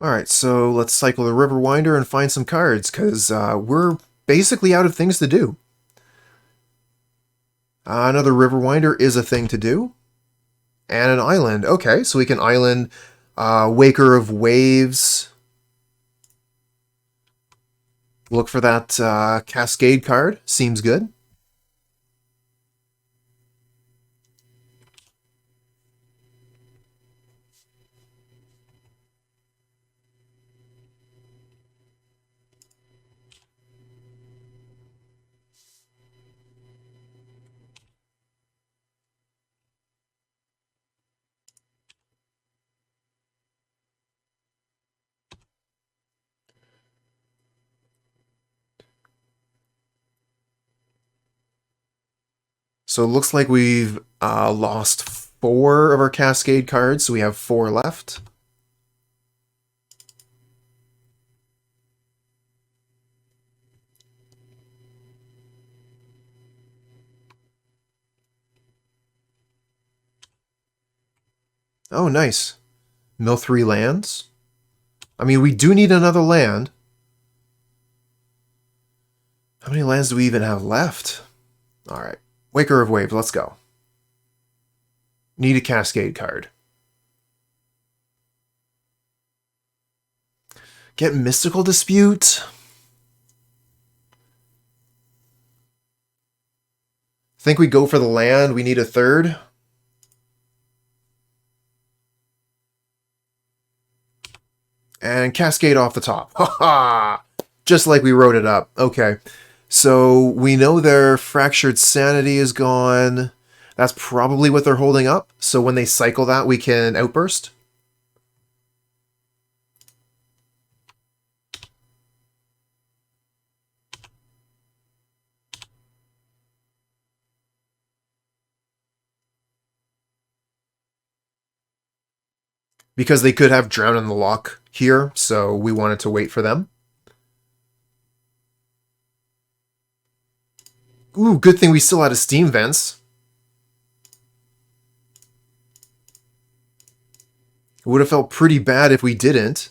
Alright, so let's cycle the Riverwinder and find some cards, because we're basically out of things to do. Another Riverwinder is a thing to do. And an island. Okay, so we can island Waker of Waves. Look for that Cascade card. Seems good. So it looks like we've lost 4 of our Cascade cards, so we have 4 left. Oh, nice. Mill 3 lands. I mean, we do need another land. How many lands do we even have left? Alright. Waker of Waves, let's go. Need a Cascade card. Get Mystical Dispute. Think we go for the land. We need a third. And Cascade off the top. Ha ha! Just like we wrote it up. Okay. So we know their Fractured Sanity is gone. That's probably what they're holding up. So when they cycle that, we can Outburst. Because they could have Drown in the Loch here, so we wanted to wait for them. Ooh, good thing we still had a Steam Vents. It would have felt pretty bad if we didn't.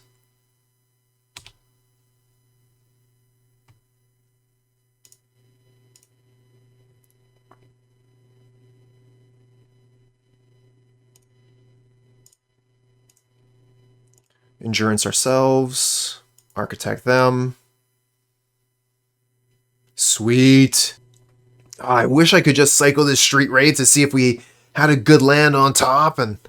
Endurance ourselves. Architect them. Sweet. Oh, I wish I could just cycle this Street Wraith to see if we had a good land on top and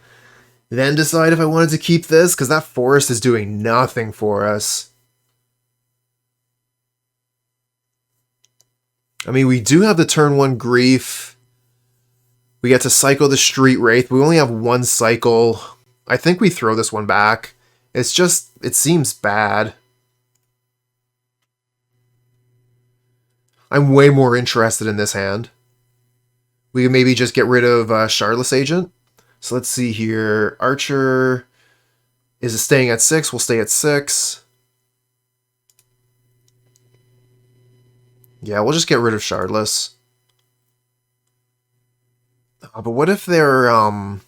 then decide if I wanted to keep this, because that forest is doing nothing for us. I mean, we do have the turn 1 Grief. We get to cycle the Street Wraith. We only have 1 cycle. I think we throw this one back. It's just, it seems bad. I'm way more interested in this hand. We can maybe just get rid of Shardless Agent. So let's see here. Archer is staying at 6. We'll stay at 6. Yeah, we'll just get rid of Shardless. But what if they're... I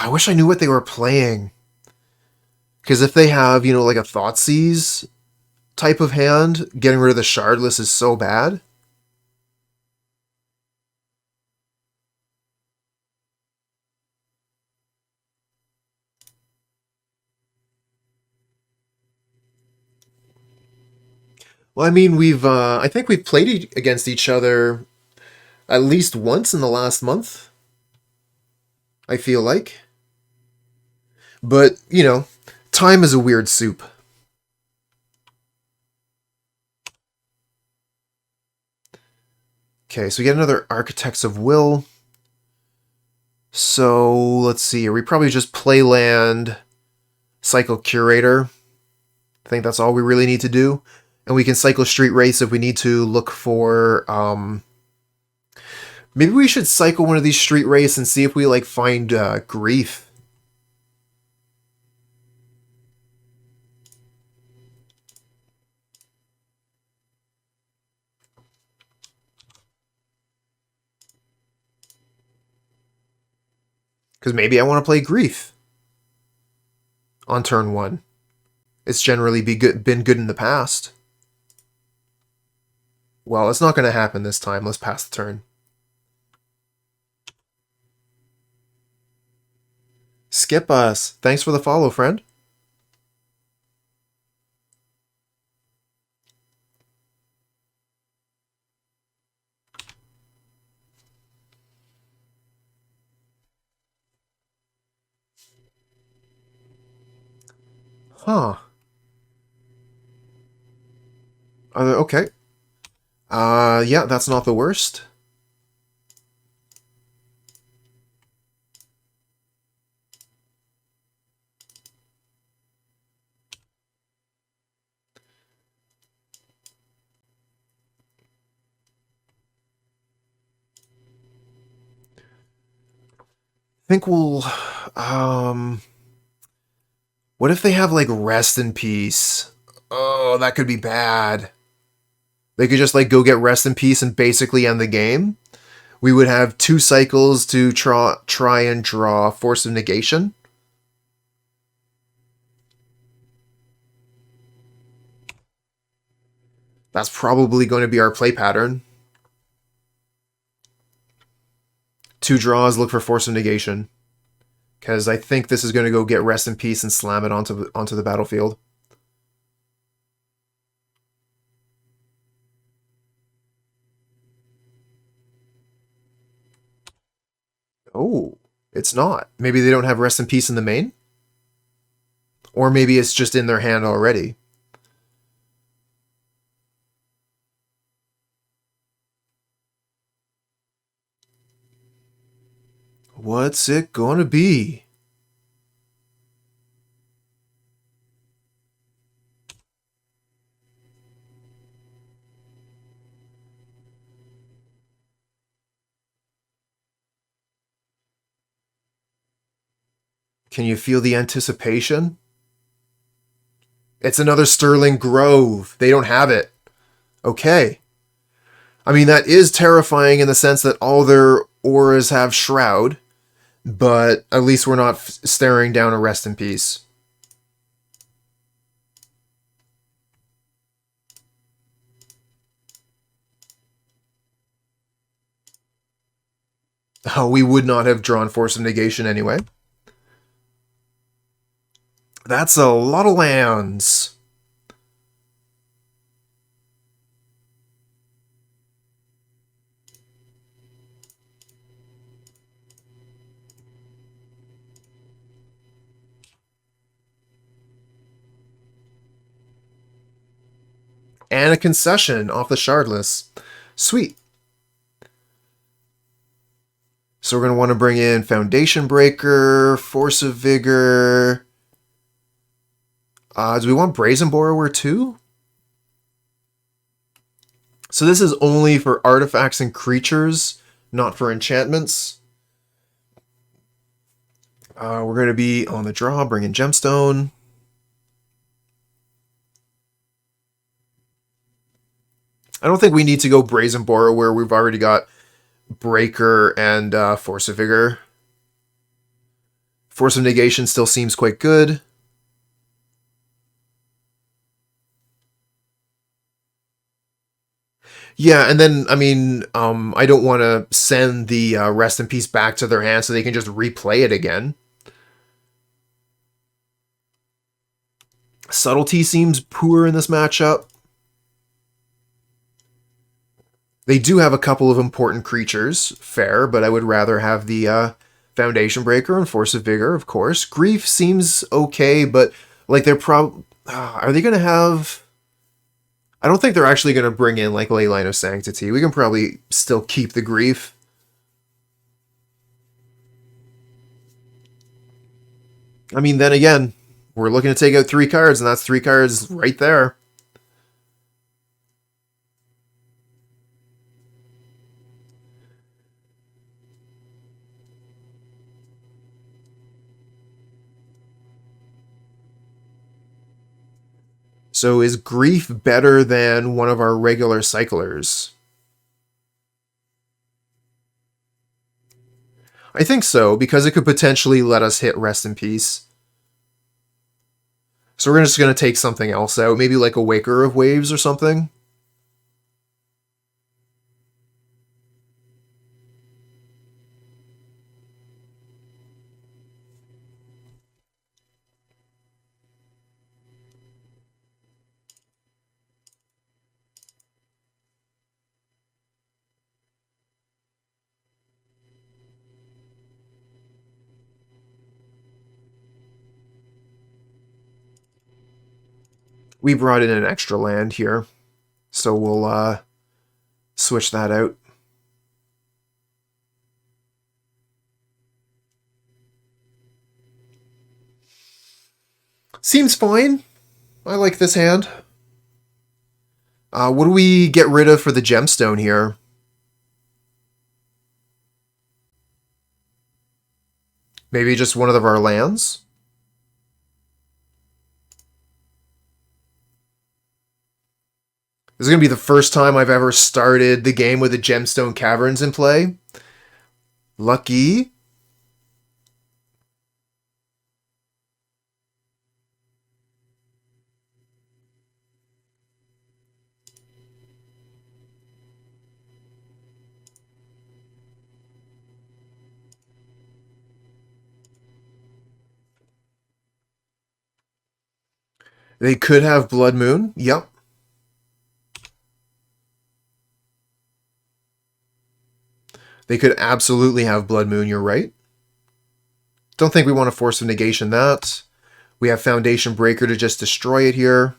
wish I knew what they were playing. Because if they have, you know, like a Thoughtseize type of hand, getting rid of the Shardless is so bad. Well, I mean, I think we've played against each other at least once in the last month. I feel like. But, you know, time is a weird soup. Okay, so we get another Architects of Will. So, let's see. We probably just play land, cycle Curator. I think that's all we really need to do. And we can cycle Street Wraith if we need to look for... maybe we should cycle one of these Street Wraiths and see if we, like, find Grief. Because maybe I want to play Grief on turn 1. It's generally been good in the past. Well, it's not going to happen this time. Let's pass the turn. Skip us. Thanks for the follow, friend. Huh. Okay. Yeah, that's not the worst. I think we'll... Um... What if they have, like, Rest in Peace? Oh, that could be bad. They could just, like, go get Rest in Peace and basically end the game. We would have 2 cycles to try and draw Force of Negation. That's probably going to be our play pattern. 2 draws, look for Force of Negation. Because I think this is going to go get Rest in Peace and slam it onto the battlefield. Oh, it's not. Maybe they don't have Rest in Peace in the main? Or maybe it's just in their hand already. What's it gonna be? Can you feel the anticipation? It's another Sterling Grove. They don't have it. Okay. I mean, that is terrifying in the sense that all their auras have Shroud, but at least we're not staring down a Rest in Peace. Oh, we would not have drawn Force of Negation anyway. That's a lot of lands. And a concession off the Shardless. Sweet. So we're going to want to bring in Foundation Breaker, Force of Vigor. Do we want Brazen Borrower too? So this is only for artifacts and creatures, not for enchantments. We're going to be on the draw, bring in Gemstone. I don't think we need to go Brazen Borrower where we've already got Breaker and Force of Vigor. Force of Negation still seems quite good. Yeah, and then, I mean, I don't want to send the Rest in Peace back to their hand so they can just replay it again. Subtlety seems poor in this matchup. They do have a couple of important creatures, fair, but I would rather have the Foundation Breaker and Force of Vigor, of course. Grief seems okay, but like they're are they going to have... I don't think they're actually going to bring in like Leyline of Sanctity. We can probably still keep the Grief. I mean, then again, we're looking to take out 3 cards, and that's 3 cards right there. So is Grief better than one of our regular cyclers? I think so, because it could potentially let us hit Rest in Peace. So we're just going to take something else out, maybe like a Waker of Waves or something. We brought in an extra land here, so we'll switch that out. Seems fine. I like this hand. What do we get rid of for the gemstone here? Maybe just one of our lands? This is going to be the first time I've ever started the game with the Gemstone Caverns in play. Lucky. They could have Blood Moon. Yep. They could absolutely have Blood Moon, you're right. Don't think we want to Force of Negation that. We have Foundation Breaker to just destroy it here.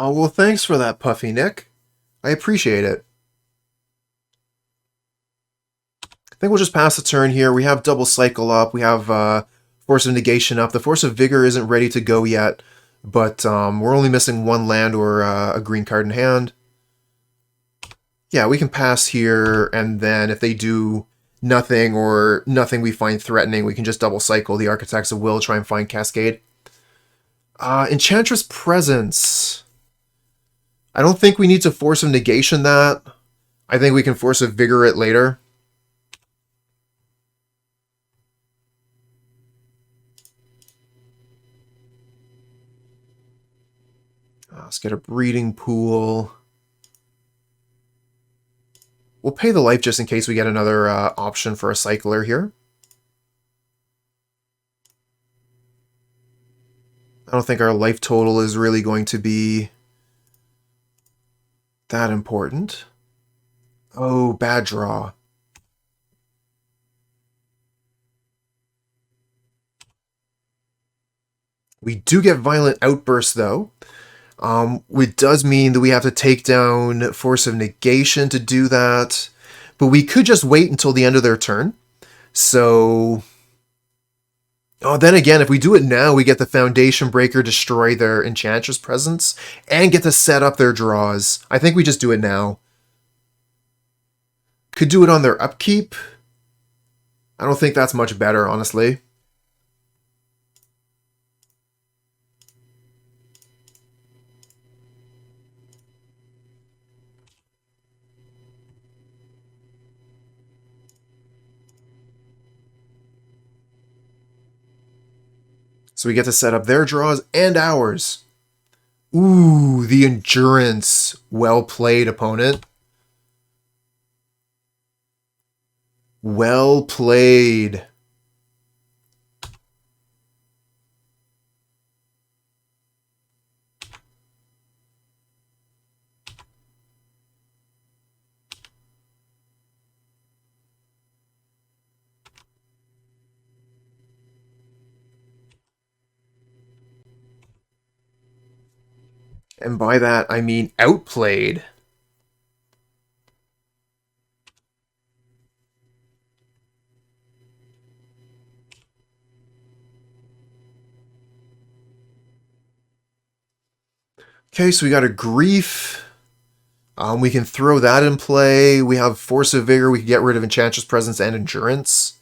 Oh, well, thanks for that, Puffy Nick. I appreciate it. I think we'll just pass the turn here. We have Double Cycle up. We have Force of Negation up. The Force of Vigor isn't ready to go yet, but we're only missing one land or a green card in hand. Yeah, we can pass here, and then if they do nothing or nothing we find threatening, we can just Double Cycle the Architects of Will, try and find Cascade. Enchantress Presence. I don't think we need to Force of Negation that. I think we can Force of Vigor it later. Let's get a Breeding Pool. We'll pay the life just in case we get another option for a Cycler here. I don't think our life total is really going to be that important. Oh, bad draw. We do get Violent Outburst, though. It does mean that we have to take down Force of Negation to do that. But we could just wait until the end of their turn. So... Oh, then again, if we do it now, we get the Foundation Breaker destroy their Enchantress Presence and get to set up their draws. I think we just do it now. Could do it on their upkeep. I don't think that's much better, honestly. So we get to set up their draws and ours. Ooh, the Endurance. Well played, opponent. Well played. And by that, I mean outplayed. Okay, so we got a Grief. We can throw that in play. We have Force of Vigor. We can get rid of Enchantress Presence and Endurance.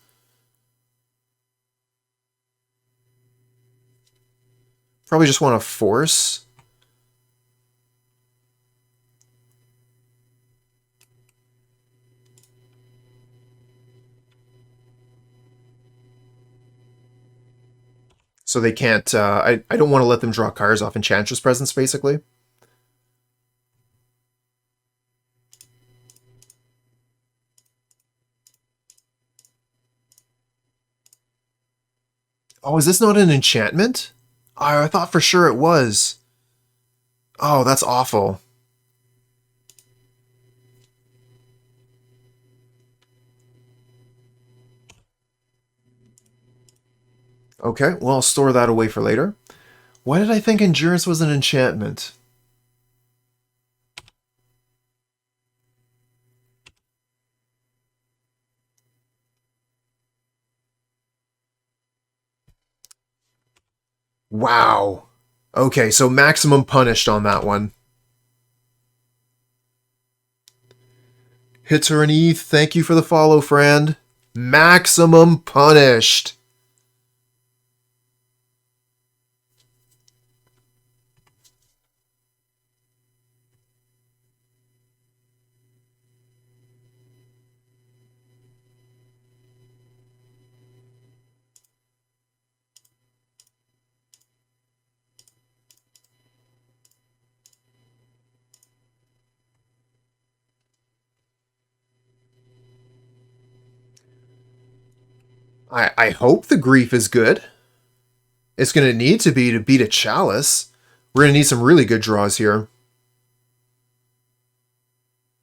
Probably just want to Force. So they can't, I don't want to let them draw cards off Enchantress presence, basically. Oh, is this not an enchantment? I thought for sure it was. Oh, that's awful. Okay, well, I'll store that away for later. Why did I think Endurance was an enchantment? Wow. Okay, so maximum punished on that one. Hitter and ETH, thank you for the follow, friend. Maximum punished. I hope the grief is good. It's going to need to be to beat a Chalice. We're going to need some really good draws here.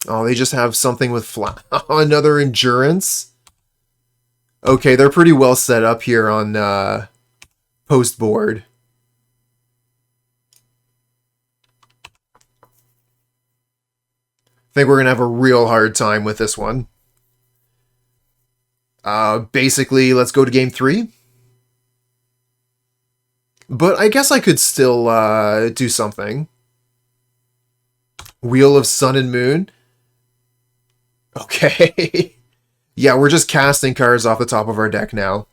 Oh, they just have something with another Endurance. Okay, they're pretty well set up here on post board. I think we're going to have a real hard time with this one. Basically, let's go to game 3. But I guess I could still do something. Wheel of Sun and Moon. Okay. Yeah, we're just casting cards off the top of our deck now.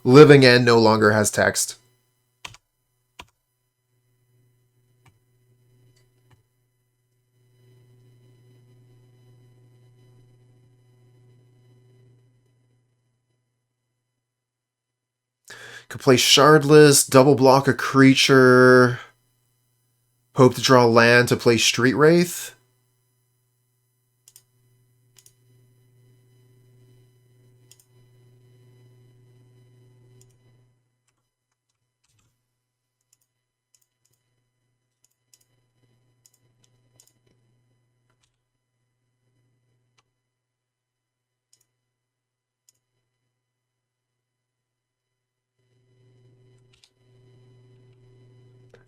Living End no longer has text. Could play Shardless, double block a creature. Hope to draw land to play Street Wraith.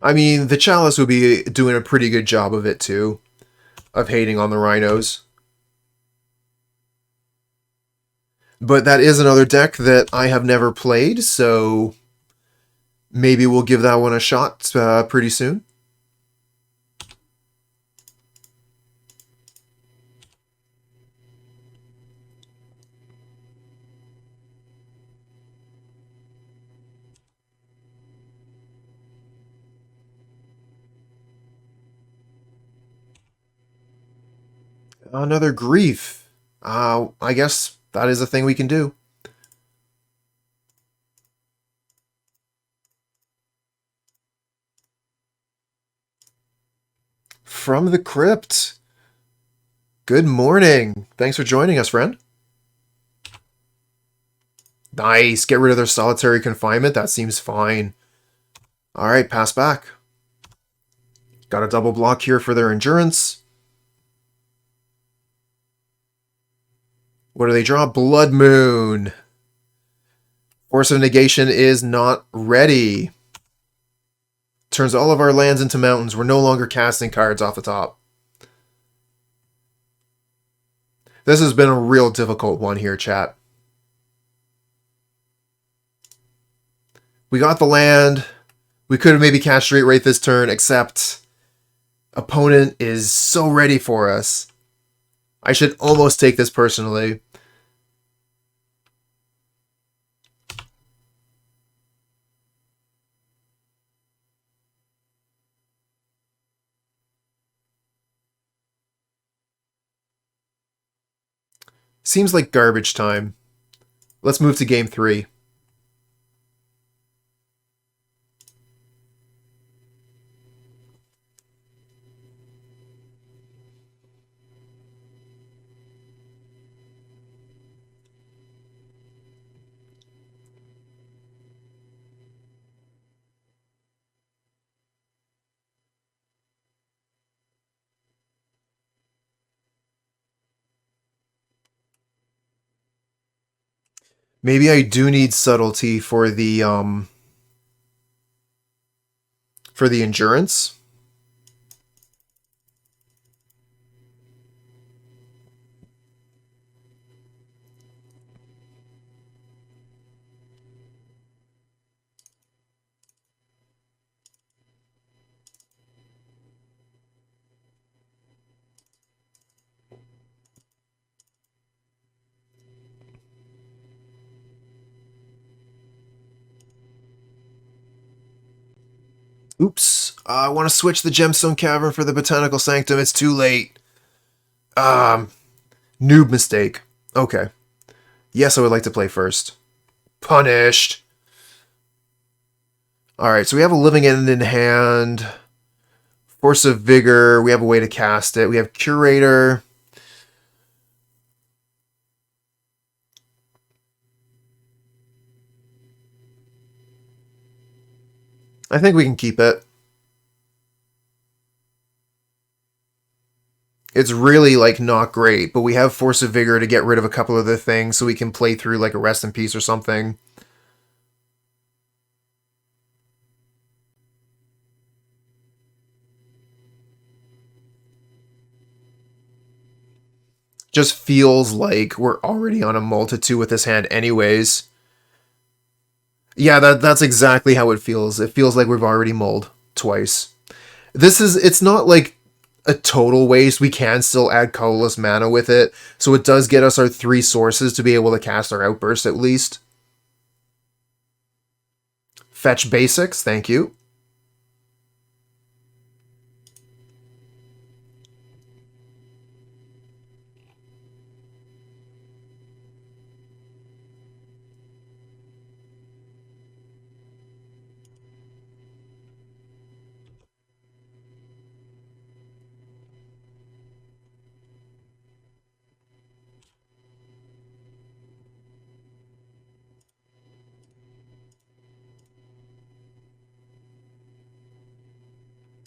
I mean, the Chalice would be doing a pretty good job of it, too. Of hating on the Rhinos. But that is another deck that I have never played, so maybe we'll give that one a shot pretty soon. Another Grief. I guess that is a thing we can do. From the Crypt. Good morning. Thanks for joining us, friend. Nice. Get rid of their solitary confinement. That seems fine. Alright, pass back. Got a double block here for their Endurance. What do they draw? Blood Moon. Force of Negation is not ready. Turns all of our lands into mountains. We're no longer casting cards off the top. This has been a real difficult one here, chat. We got the land. We could have maybe cast Street Wraith this turn, except opponent is so ready for us. I should almost take this personally. Seems like garbage time. Let's move to game 3. Maybe I do need subtlety for the endurance. Oops. I want to switch the Gemstone Cavern for the Botanical Sanctum. It's too late. Um, Noob mistake. Okay. Yes, I would like to play first. Punished. Alright, so we have a Living End in hand. Force of Vigor. We have a way to cast it. We have Curator. I think we can keep it. It's really, like, not great, but we have Force of Vigor to get rid of a couple of the things so we can play through, like, a Rest in Peace or something. Just feels like we're already on a multitude with this hand anyways. Yeah, that's exactly how it feels. It feels like we've already mulled twice. It's not like a total waste. We can still add colorless mana with it, so it does get us our 3 sources to be able to cast our Outburst at least. Fetch basics, thank you.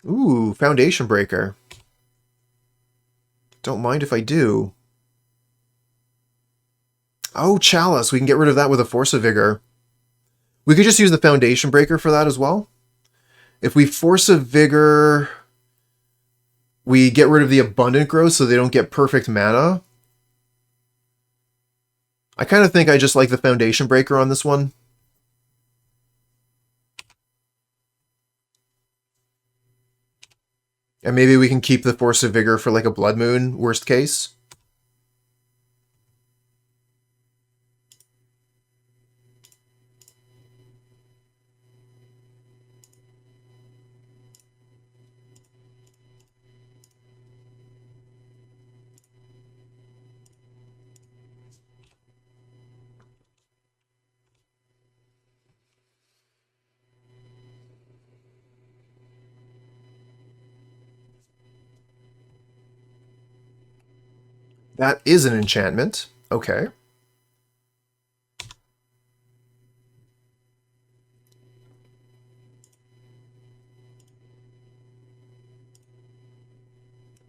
Ooh, Foundation Breaker. Don't mind if I do. Oh, Chalice. We can get rid of that with a Force of Vigor. We could just use the Foundation Breaker for that as well. If we Force of Vigor, we get rid of the Abundant Growth so they don't get perfect mana. I kind of think I just like the Foundation Breaker on this one. And maybe we can keep the Force of Vigor for like a Blood Moon, worst case. That is an enchantment. Okay.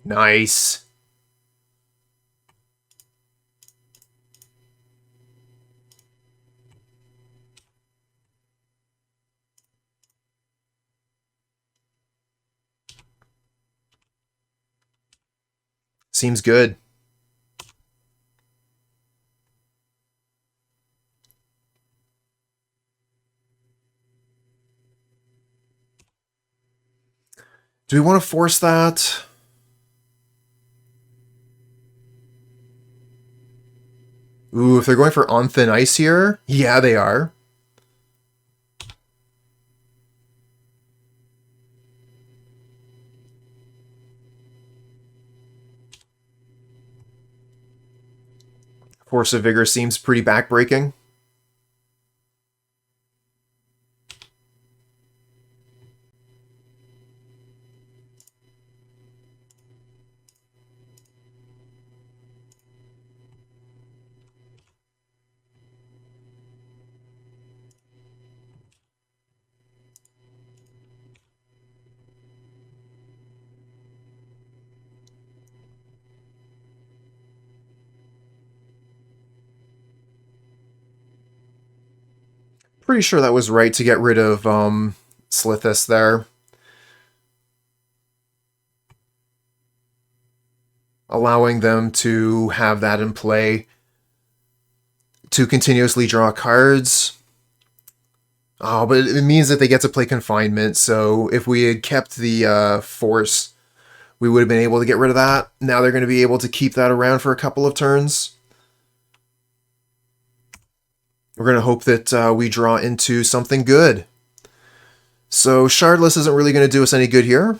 Nice. Seems good. Do we want to force that? Ooh, if they're going for On Thin Ice here, yeah, they are. Force of Vigor seems pretty backbreaking. Pretty sure that was right to get rid of Slithis there. Allowing them to have that in play to continuously draw cards. Oh, but it means that they get to play Confinement, so if we had kept the Force, we would have been able to get rid of that. Now they're going to be able to keep that around for a couple of turns. We're going to hope that we draw into something good. So Shardless isn't really going to do us any good here.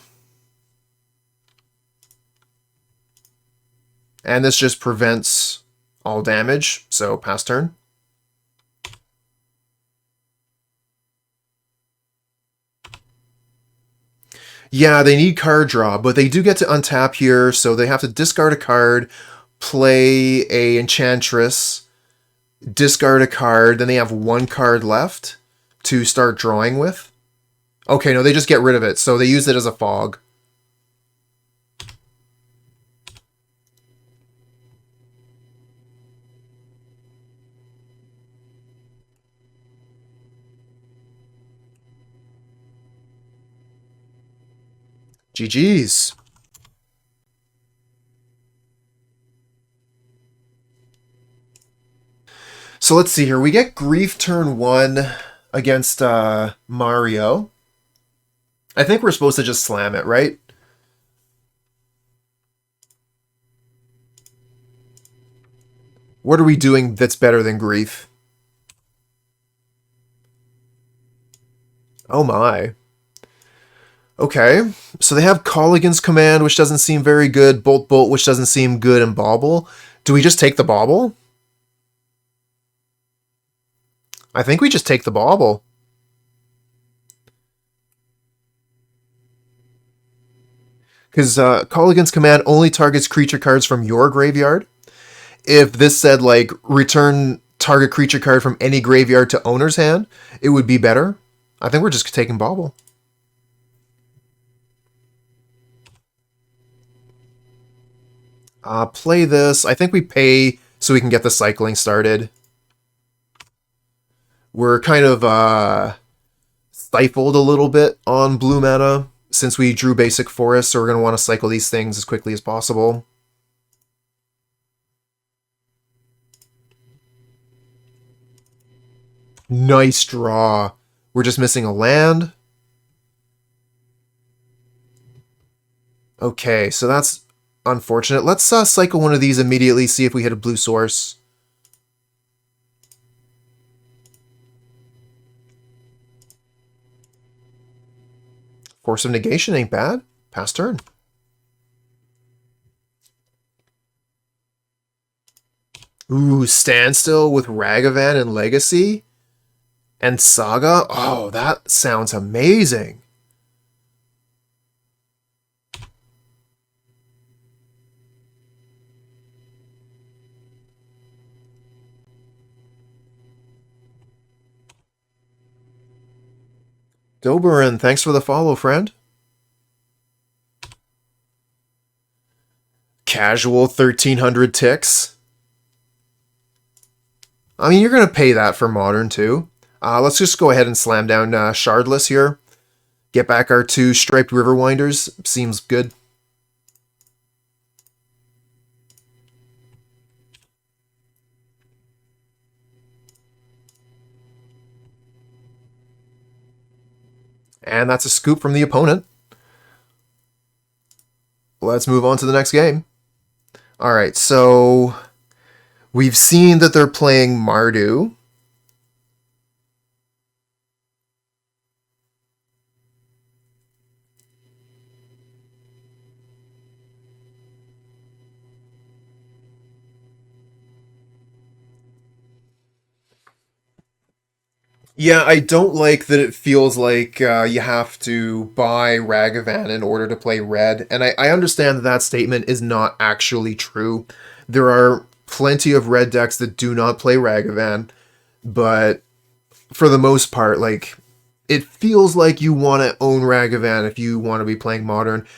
And this just prevents all damage, so pass turn. Yeah, they need card draw, but they do get to untap here, so they have to discard a card, play a Enchantress, discard a card, then they have one card left to start drawing with. Okay, no, they just get rid of it, so they use it as a fog. GG's. So let's see here. We get Grief turn 1 against Mario. I think we're supposed to just slam it, right? What are we doing that's better than Grief? Oh my. Okay, so they have Colligan's Command, which doesn't seem very good, Bolt Bolt, which doesn't seem good, and Bauble. Do we just take the Bauble? I think we just take the Bauble. Because Colligan's Command only targets creature cards from your graveyard. If this said, like, return target creature card from any graveyard to owner's hand, it would be better. I think we're just taking Bauble. Play this. I think we pay so we can get the cycling started. We're kind of stifled a little bit on blue mana since we drew basic forest, so we're going to want to cycle these things as quickly as possible. Nice draw. We're just missing a land. Okay, so that's unfortunate. Let's cycle one of these immediately, see if we hit a blue source. Force of Negation ain't bad. Pass turn. Ooh, Standstill with Ragavan and Legacy? And Saga? Oh, that sounds amazing. Doberin, thanks for the follow, friend. Casual 1300 ticks. I mean, you're going to pay that for Modern, too. Let's just go ahead and slam down Shardless here. Get back our 2 Striped Riverwinders. Seems good. And that's a scoop from the opponent. Let's move on to the next game. Alright, so we've seen that they're playing Mardu. Yeah, I don't like that it feels like you have to buy Ragavan in order to play red, and I understand that that statement is not actually true. There are plenty of red decks that do not play Ragavan, but for the most part, like, it feels like you want to own Ragavan if you want to be playing Modern,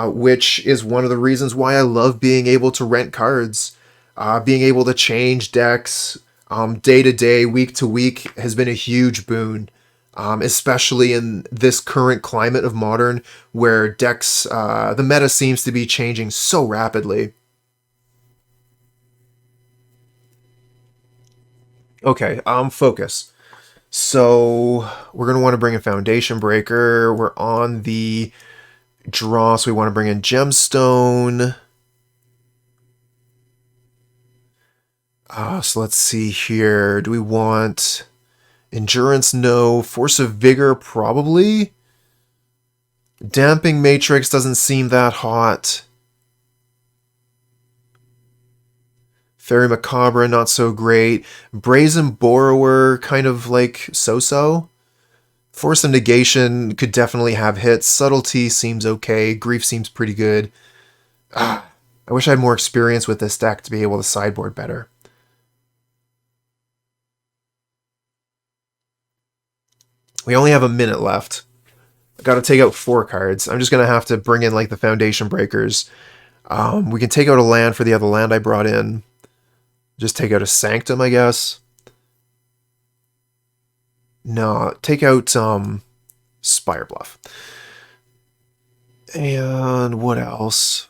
which is one of the reasons why I love being able to rent cards, being able to change decks, Day to day, week to week has been a huge boon, especially in this current climate of Modern, where decks, the meta seems to be changing so rapidly. Okay, focus. So we're going to want to bring in Foundation Breaker. We're on the draw, so we want to bring in Gemstone. So let's see here. Do we want Endurance? No. Force of Vigor? Probably. Damping Matrix doesn't seem that hot. Faerie Macabre, not so great. Brazen Borrower, kind of like so-so. Force of Negation could definitely have hits. Subtlety seems okay. Grief seems pretty good. I wish I had more experience with this deck to be able to sideboard better. We only have a minute left. I've got to take out 4 cards. I'm just going to have to bring in like the Foundation Breakers. We can take out a land for the other land I brought in. Just take out a Sanctum, I guess. No, take out Spirebluff. And what else?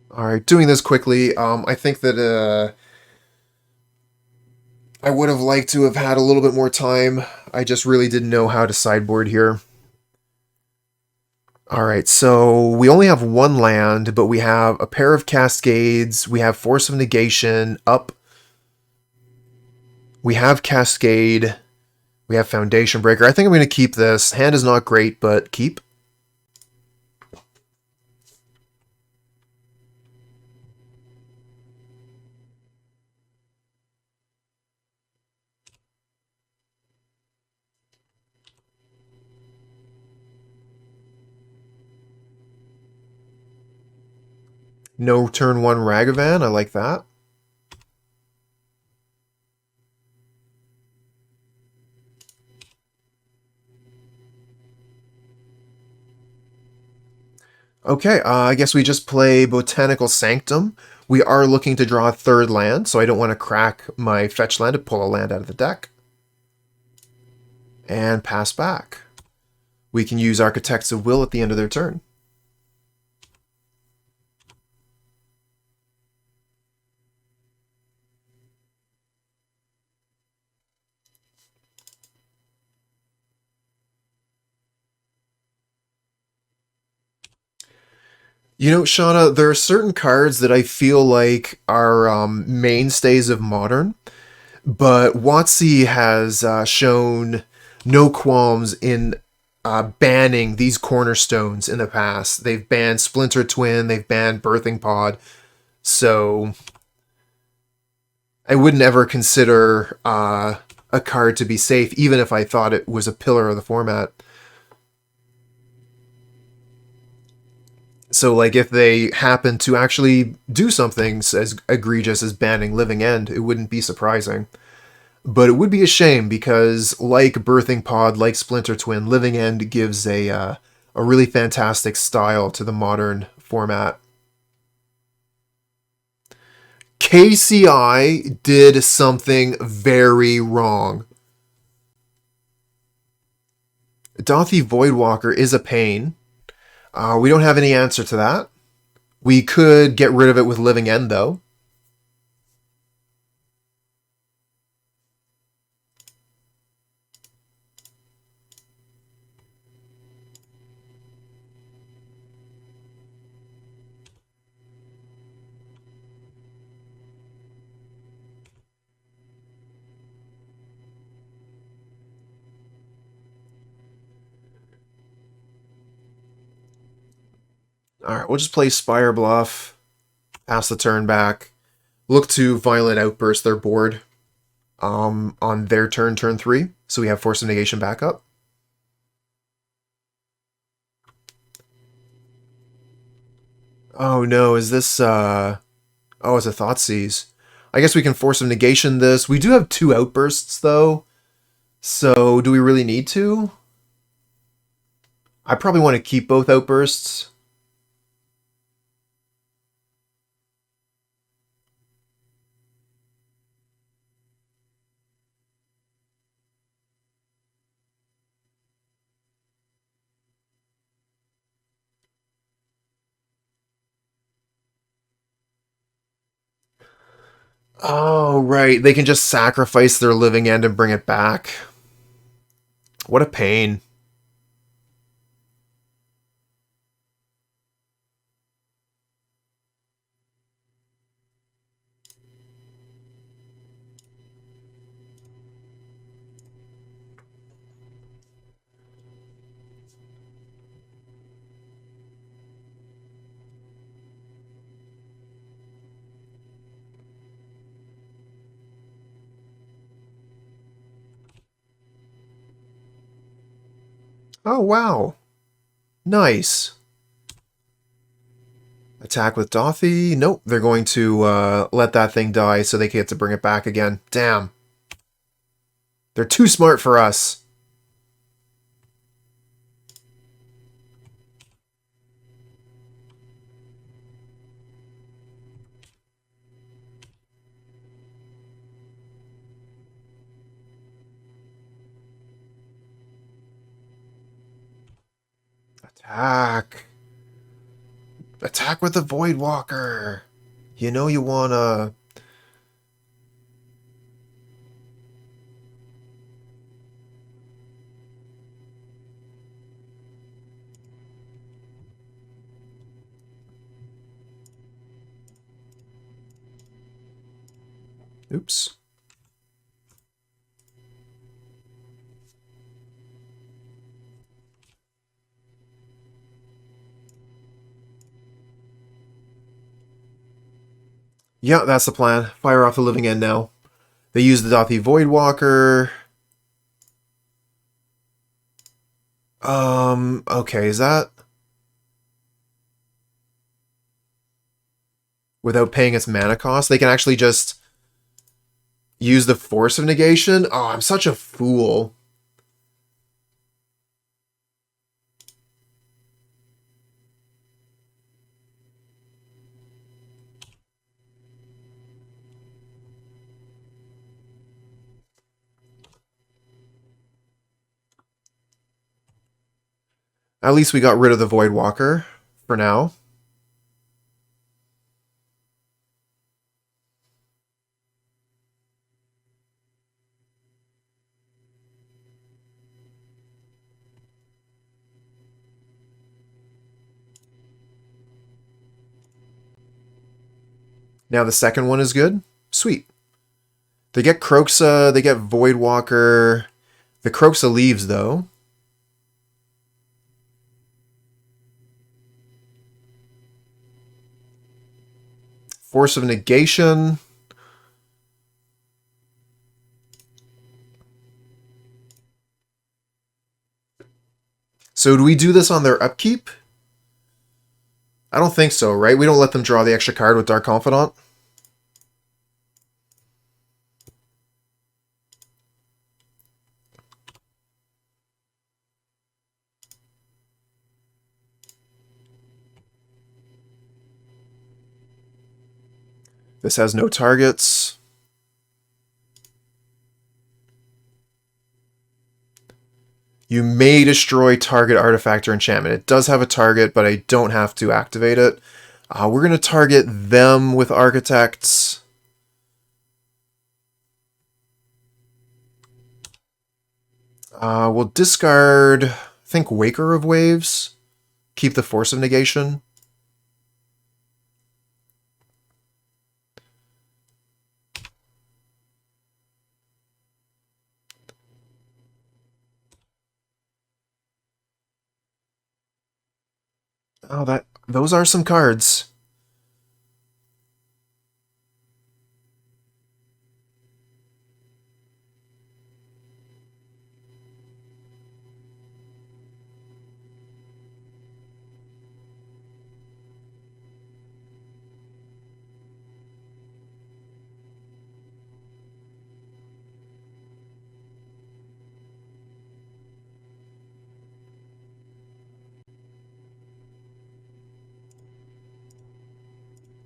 Alright, doing this quickly. I think that I would have liked to have had a little bit more time. I just really didn't know how to sideboard here. Alright, so we only have 1 land, but we have a pair of Cascades, we have Force of Negation up, we have Cascade, we have Foundation Breaker. I think I'm going to keep this. Hand is not great, but keep. No turn 1 Ragavan, I like that. Okay, I guess we just play Botanical Sanctum. We are looking to draw a 3rd land, so I don't want to crack my fetch land to pull a land out of the deck. And pass back. We can use Architects of Will at the end of their turn. You know, Shauna, there are certain cards that I feel like are mainstays of Modern, but WotC has shown no qualms in banning these cornerstones in the past. They've banned Splinter Twin, they've banned Birthing Pod, so I wouldn't ever consider a card to be safe, even if I thought it was a pillar of the format. So, like, if they happen to actually do something as egregious as banning Living End, it wouldn't be surprising. But it would be a shame because, like Birthing Pod, like Splinter Twin, Living End gives a really fantastic style to the Modern format. KCI did something very wrong. Dothi Voidwalker is a pain. We don't have any answer to that. We could get rid of it with Living End, though. Alright, we'll just play Spirebluff, pass the turn back, look to Violent Outburst their board on their turn 3, so we have Force of Negation backup. Oh no, is this, oh, it's a Thoughtseize. I guess we can Force of Negation this. We do have 2 Outbursts, though, so do we really need to? I probably want to keep both Outbursts. Oh, right. They can just sacrifice their living end and bring it back. What a pain. Oh, wow. Nice. Attack with Dothy. Nope, they're going to let that thing die so they get to bring it back again. Damn. They're too smart for us. Attack. Attack with the Voidwalker. You know you wanna... Oops. Yeah, that's the plan. Fire off the living end now. They use the Dothy Voidwalker. Okay, is that... Without paying its mana cost? They can actually just use the Force of Negation? Oh, I'm such a fool. At least we got rid of the Voidwalker for now. Now the second one is good. Sweet. They get Kroxa, they get Voidwalker. The Kroxa leaves, though. Force of Negation. So do we do this on their upkeep? I don't think so, right? We don't let them draw the extra card with Dark Confidant. This has no targets. You may destroy target artifact or enchantment. It does have a target, but I don't have to activate it. We're going to target them with Architects. We'll discard, I think, Waker of Waves. Keep the Force of Negation. Oh, those are some cards.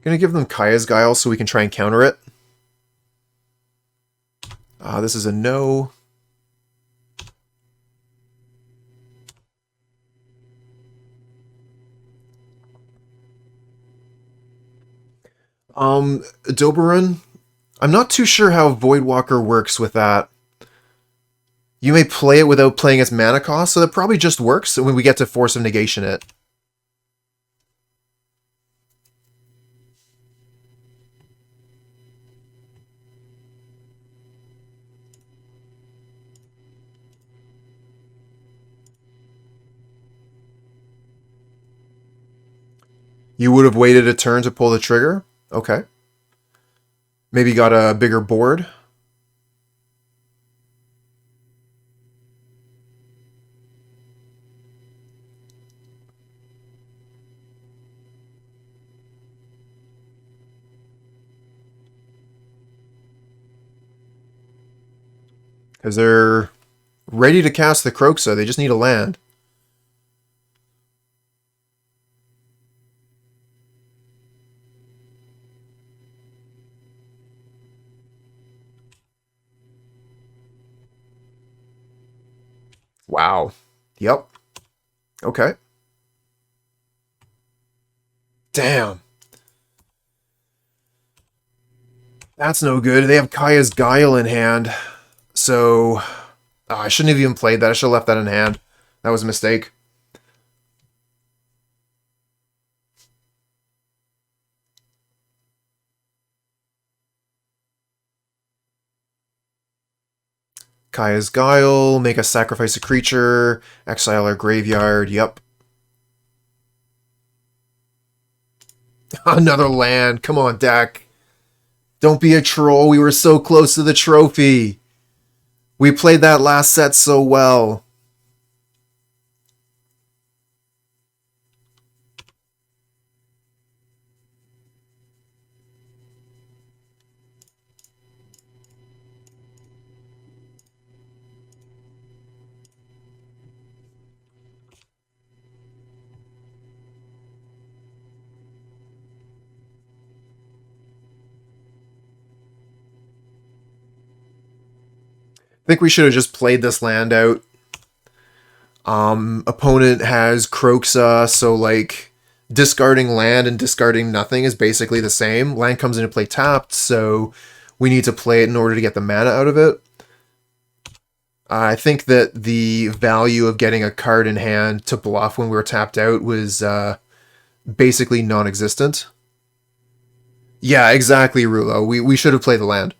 Gonna give them Kaya's Guile so we can try and counter it. This is a no. Doberan, I'm not too sure how Voidwalker works with that. You may play it without playing its mana cost, so that probably just works when we get to Force of Negation it. You would have waited a turn to pull the trigger? Okay. Maybe got a bigger board? Because they're ready to cast the Kroxa, they just need a land. Wow. Yep. Okay. Damn. That's no good. They have Kaya's Guile in hand. So... I shouldn't have even played that. I should have left that in hand. That was a mistake. Kaya's Guile, make us sacrifice a creature, exile our graveyard, yep. Another land, come on, deck. Don't be a troll, we were so close to the trophy. We played that last set so well. I think we should have just played this land out. Opponent has Kroxa, so like discarding land and discarding nothing is basically the same. Land comes into play tapped, so we need to play it in order to get the mana out of it. I think that the value of getting a card in hand to bluff when we were tapped out was basically non-existent. Yeah, exactly, Rulo. We should have played the land.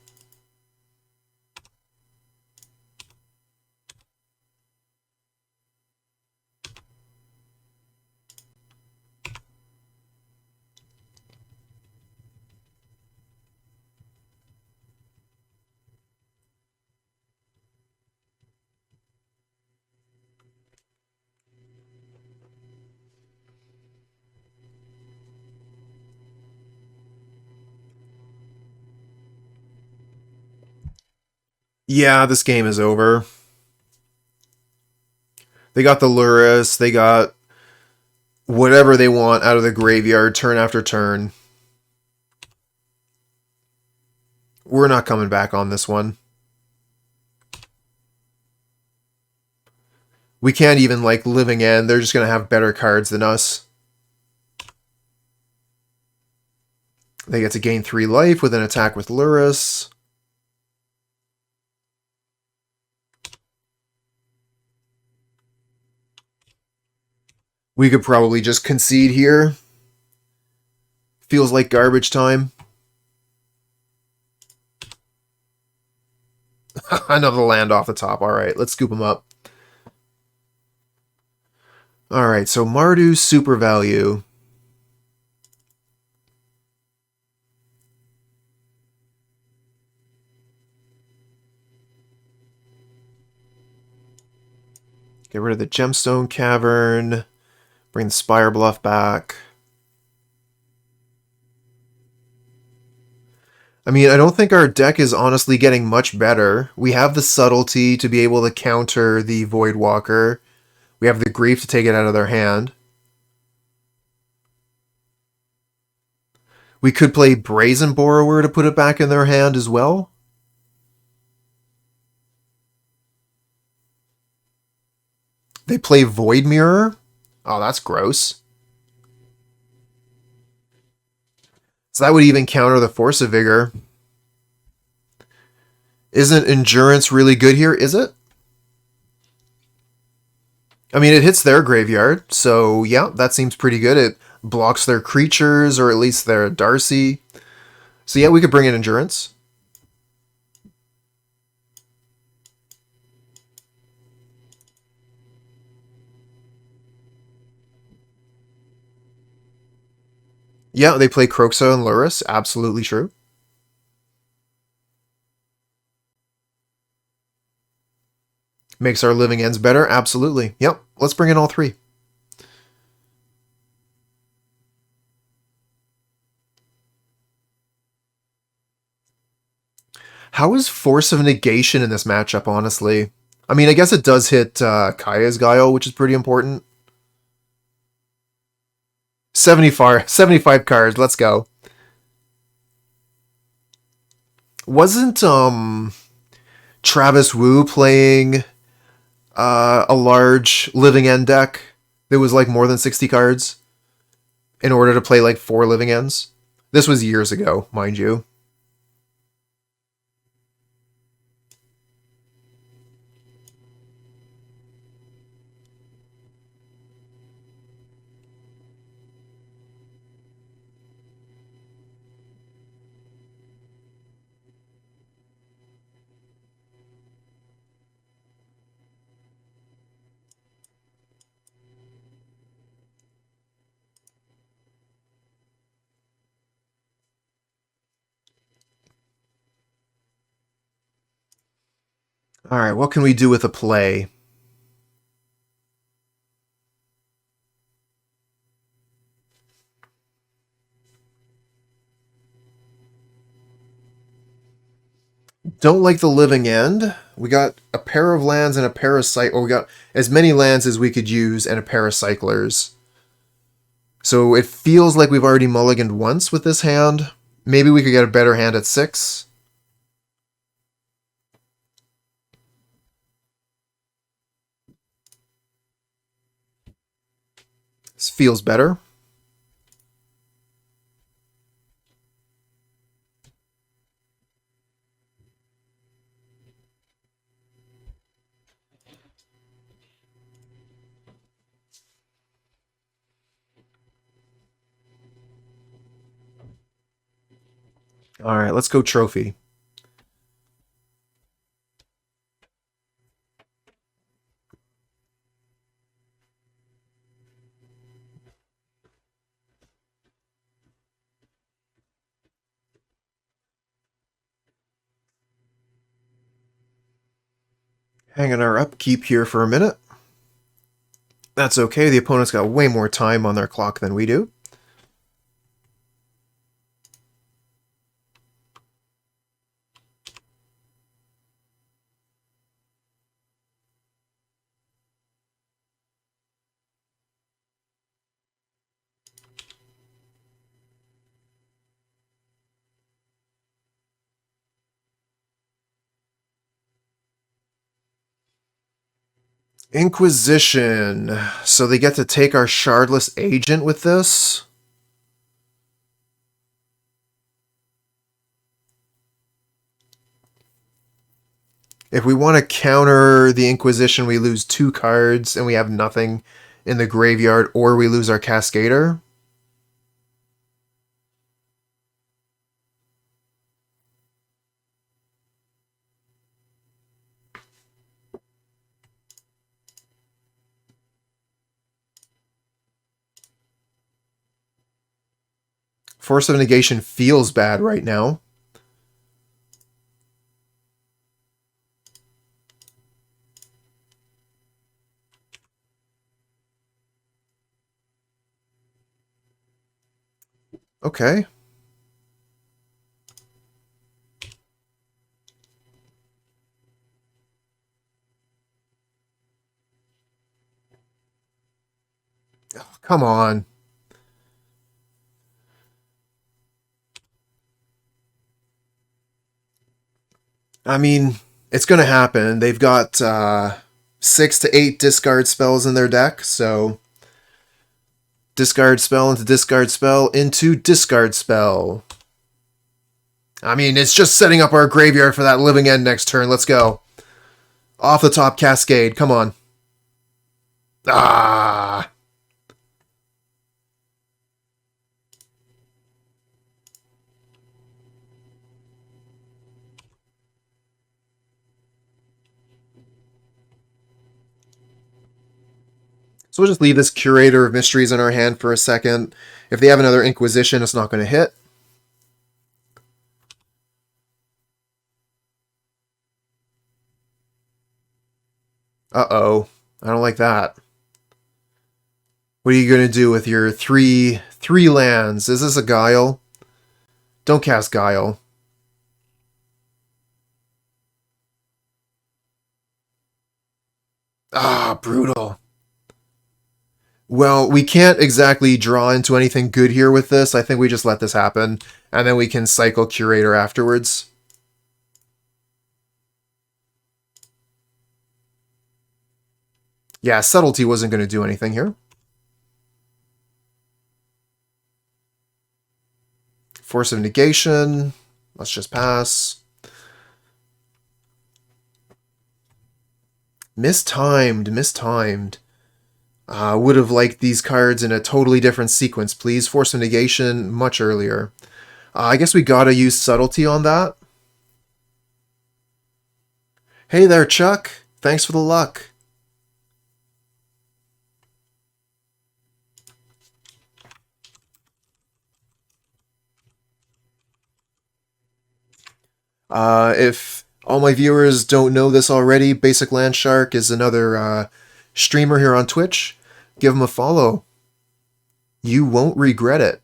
Yeah, this game is over. They got the Lurrus, they got whatever they want out of the graveyard turn after turn. We're not coming back on this one. We can't even, like, Living End. They're just going to have better cards than us. They get to gain 3 life with an attack with Lurrus. We could probably just concede here. Feels like garbage time. Another land off the top. Alright, let's scoop them up. Alright, so Mardu super value. Get rid of the Gemstone Cavern. Bring the Spirebluff back. I mean, I don't think our deck is honestly getting much better. We have the Subtlety to be able to counter the Voidwalker. We have the Grief to take it out of their hand. We could play Brazen Borrower to put it back in their hand as well. They play Void Mirror. Oh, that's gross. So that would even counter the Force of Vigor. Isn't Endurance really good here, is it? I mean, it hits their graveyard, so yeah, that seems pretty good. It blocks their creatures, or at least their Darcy. So yeah, we could bring in Endurance. Yeah, they play Kroxa and Lurrus. Absolutely true. Makes our living ends better. Absolutely. Yep. Let's bring in all three. How is Force of Negation in this matchup, honestly? I mean, I guess it does hit Kaya's Guile, which is pretty important. 75 cards. Let's go. Wasn't Travis Wu playing a large living end deck that was like more than 60 cards in order to play like 4 living ends? This was years ago, mind you. All right, what can we do with a play? Don't like the living end. We got a pair of lands and a pair of or we got as many lands as we could use and a pair of cyclers. So it feels like we've already mulliganed once with this hand. Maybe we could get a better hand at 6. This feels better. All right, let's go trophy. Hanging our upkeep here for a minute. That's okay, the opponent's got way more time on their clock than we do. Inquisition. So they get to take our Shardless Agent with this? If we want to counter the Inquisition, we lose 2 cards and we have nothing in the graveyard, or we lose our Cascader. Force of Negation feels bad right now. Okay. Oh, come on. I mean, it's going to happen. They've got 6 to 8 discard spells in their deck, so discard spell into discard spell into discard spell. I mean, it's just setting up our graveyard for that living end next turn. Let's go. Off the top, Cascade. Come on. Ah. So we'll just leave this Curator of Mysteries in our hand for a second. If they have another Inquisition, it's not going to hit. Uh-oh. I don't like that. What are you going to do with your three lands? Is this a Guile? Don't cast Guile. Ah, brutal. Well, we can't exactly draw into anything good here with this. I think we just let this happen, and then we can cycle Curator afterwards. Yeah, Subtlety wasn't going to do anything here. Force of Negation. Let's just pass. Mistimed. Would have liked these cards in a totally different sequence, please. Force of Negation much earlier. I guess we gotta use Subtlety on that. Hey there, Chuck. Thanks for the luck. If all my viewers don't know this already, Basic Land Shark is another streamer here on Twitch. Give him a follow. You won't regret it.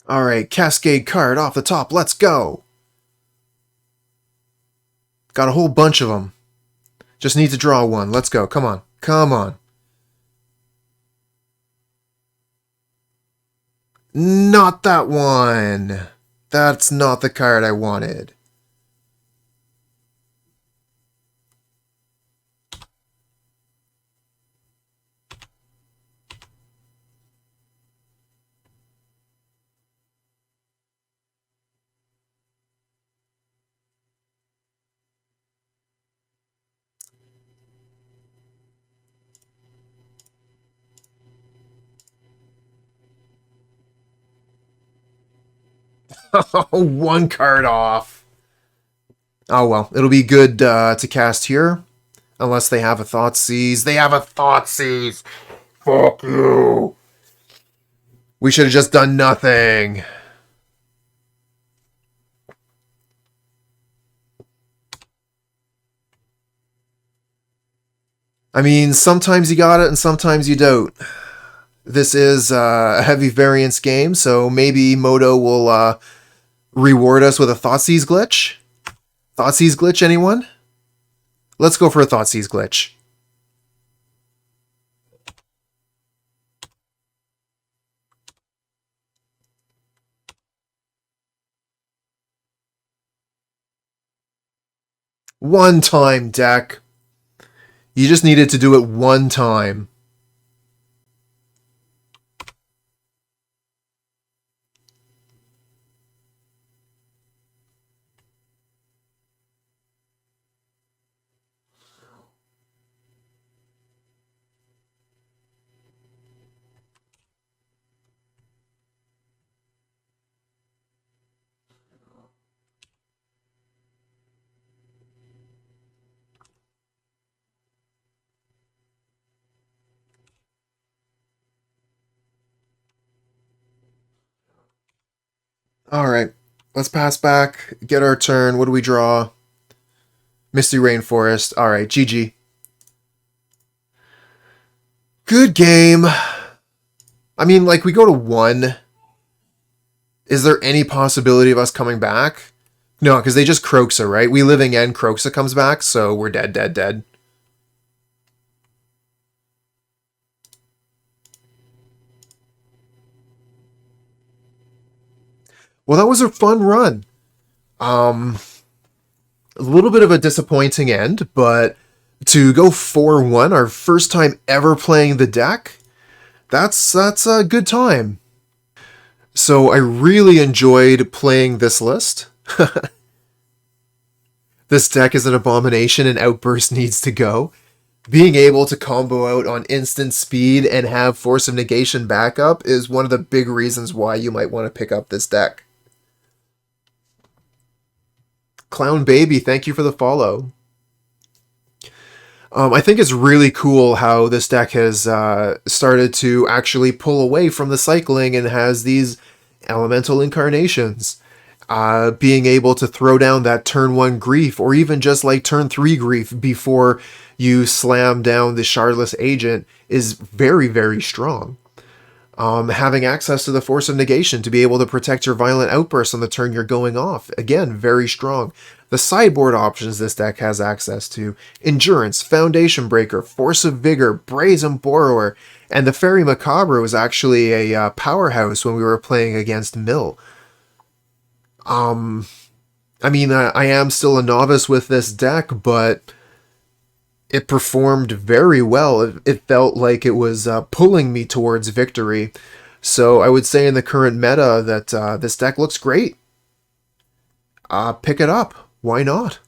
Alright, Cascade card off the top. Let's go. Got a whole bunch of them. Just need to draw one. Let's go. Come on. Come on. Not that one. That's not the card I wanted. One card off. Oh well, it'll be good to cast here. Unless they have a Thoughtseize. They have a Thoughtseize! Fuck you! We should have just done nothing. I mean, sometimes you got it and sometimes you don't. This is a heavy variance game, so maybe Moto will reward us with a Thoughtseize glitch? Thoughtseize glitch, anyone? Let's go for a Thoughtseize glitch. One time, deck. You just needed to do it one time. Alright, let's pass back, get our turn. What do we draw? Misty Rainforest. Alright, GG. Good game. I mean, like, we go to 1. Is there any possibility of us coming back? No, because they just Kroxa, right? We living end, Kroxa comes back, so we're dead, dead, dead. Well, that was a fun run. A little bit of a disappointing end, but to go 4-1, our first time ever playing the deck, that's a good time. So I really enjoyed playing this list. This deck is an abomination and Outburst needs to go. Being able to combo out on instant speed and have Force of Negation backup is one of the big reasons why you might want to pick up this deck. Clown Baby, thank you for the follow. I think it's really cool how this deck has started to actually pull away from the cycling and has these elemental incarnations. Being able to throw down that turn 1 grief, or even just like turn 3 grief before you slam down the Shardless Agent, is very, very strong. Having access to the Force of Negation to be able to protect your Violent Outburst on the turn you're going off, again, very strong. The sideboard options this deck has access to: Endurance, Foundation Breaker, Force of Vigor, Brazen Borrower, and the Faerie Macabre was actually a powerhouse when we were playing against Mill. I mean, I am still a novice with this deck, but it performed very well. It felt like it was pulling me towards victory. So I would say in the current meta that this deck looks great. Pick it up. Why not?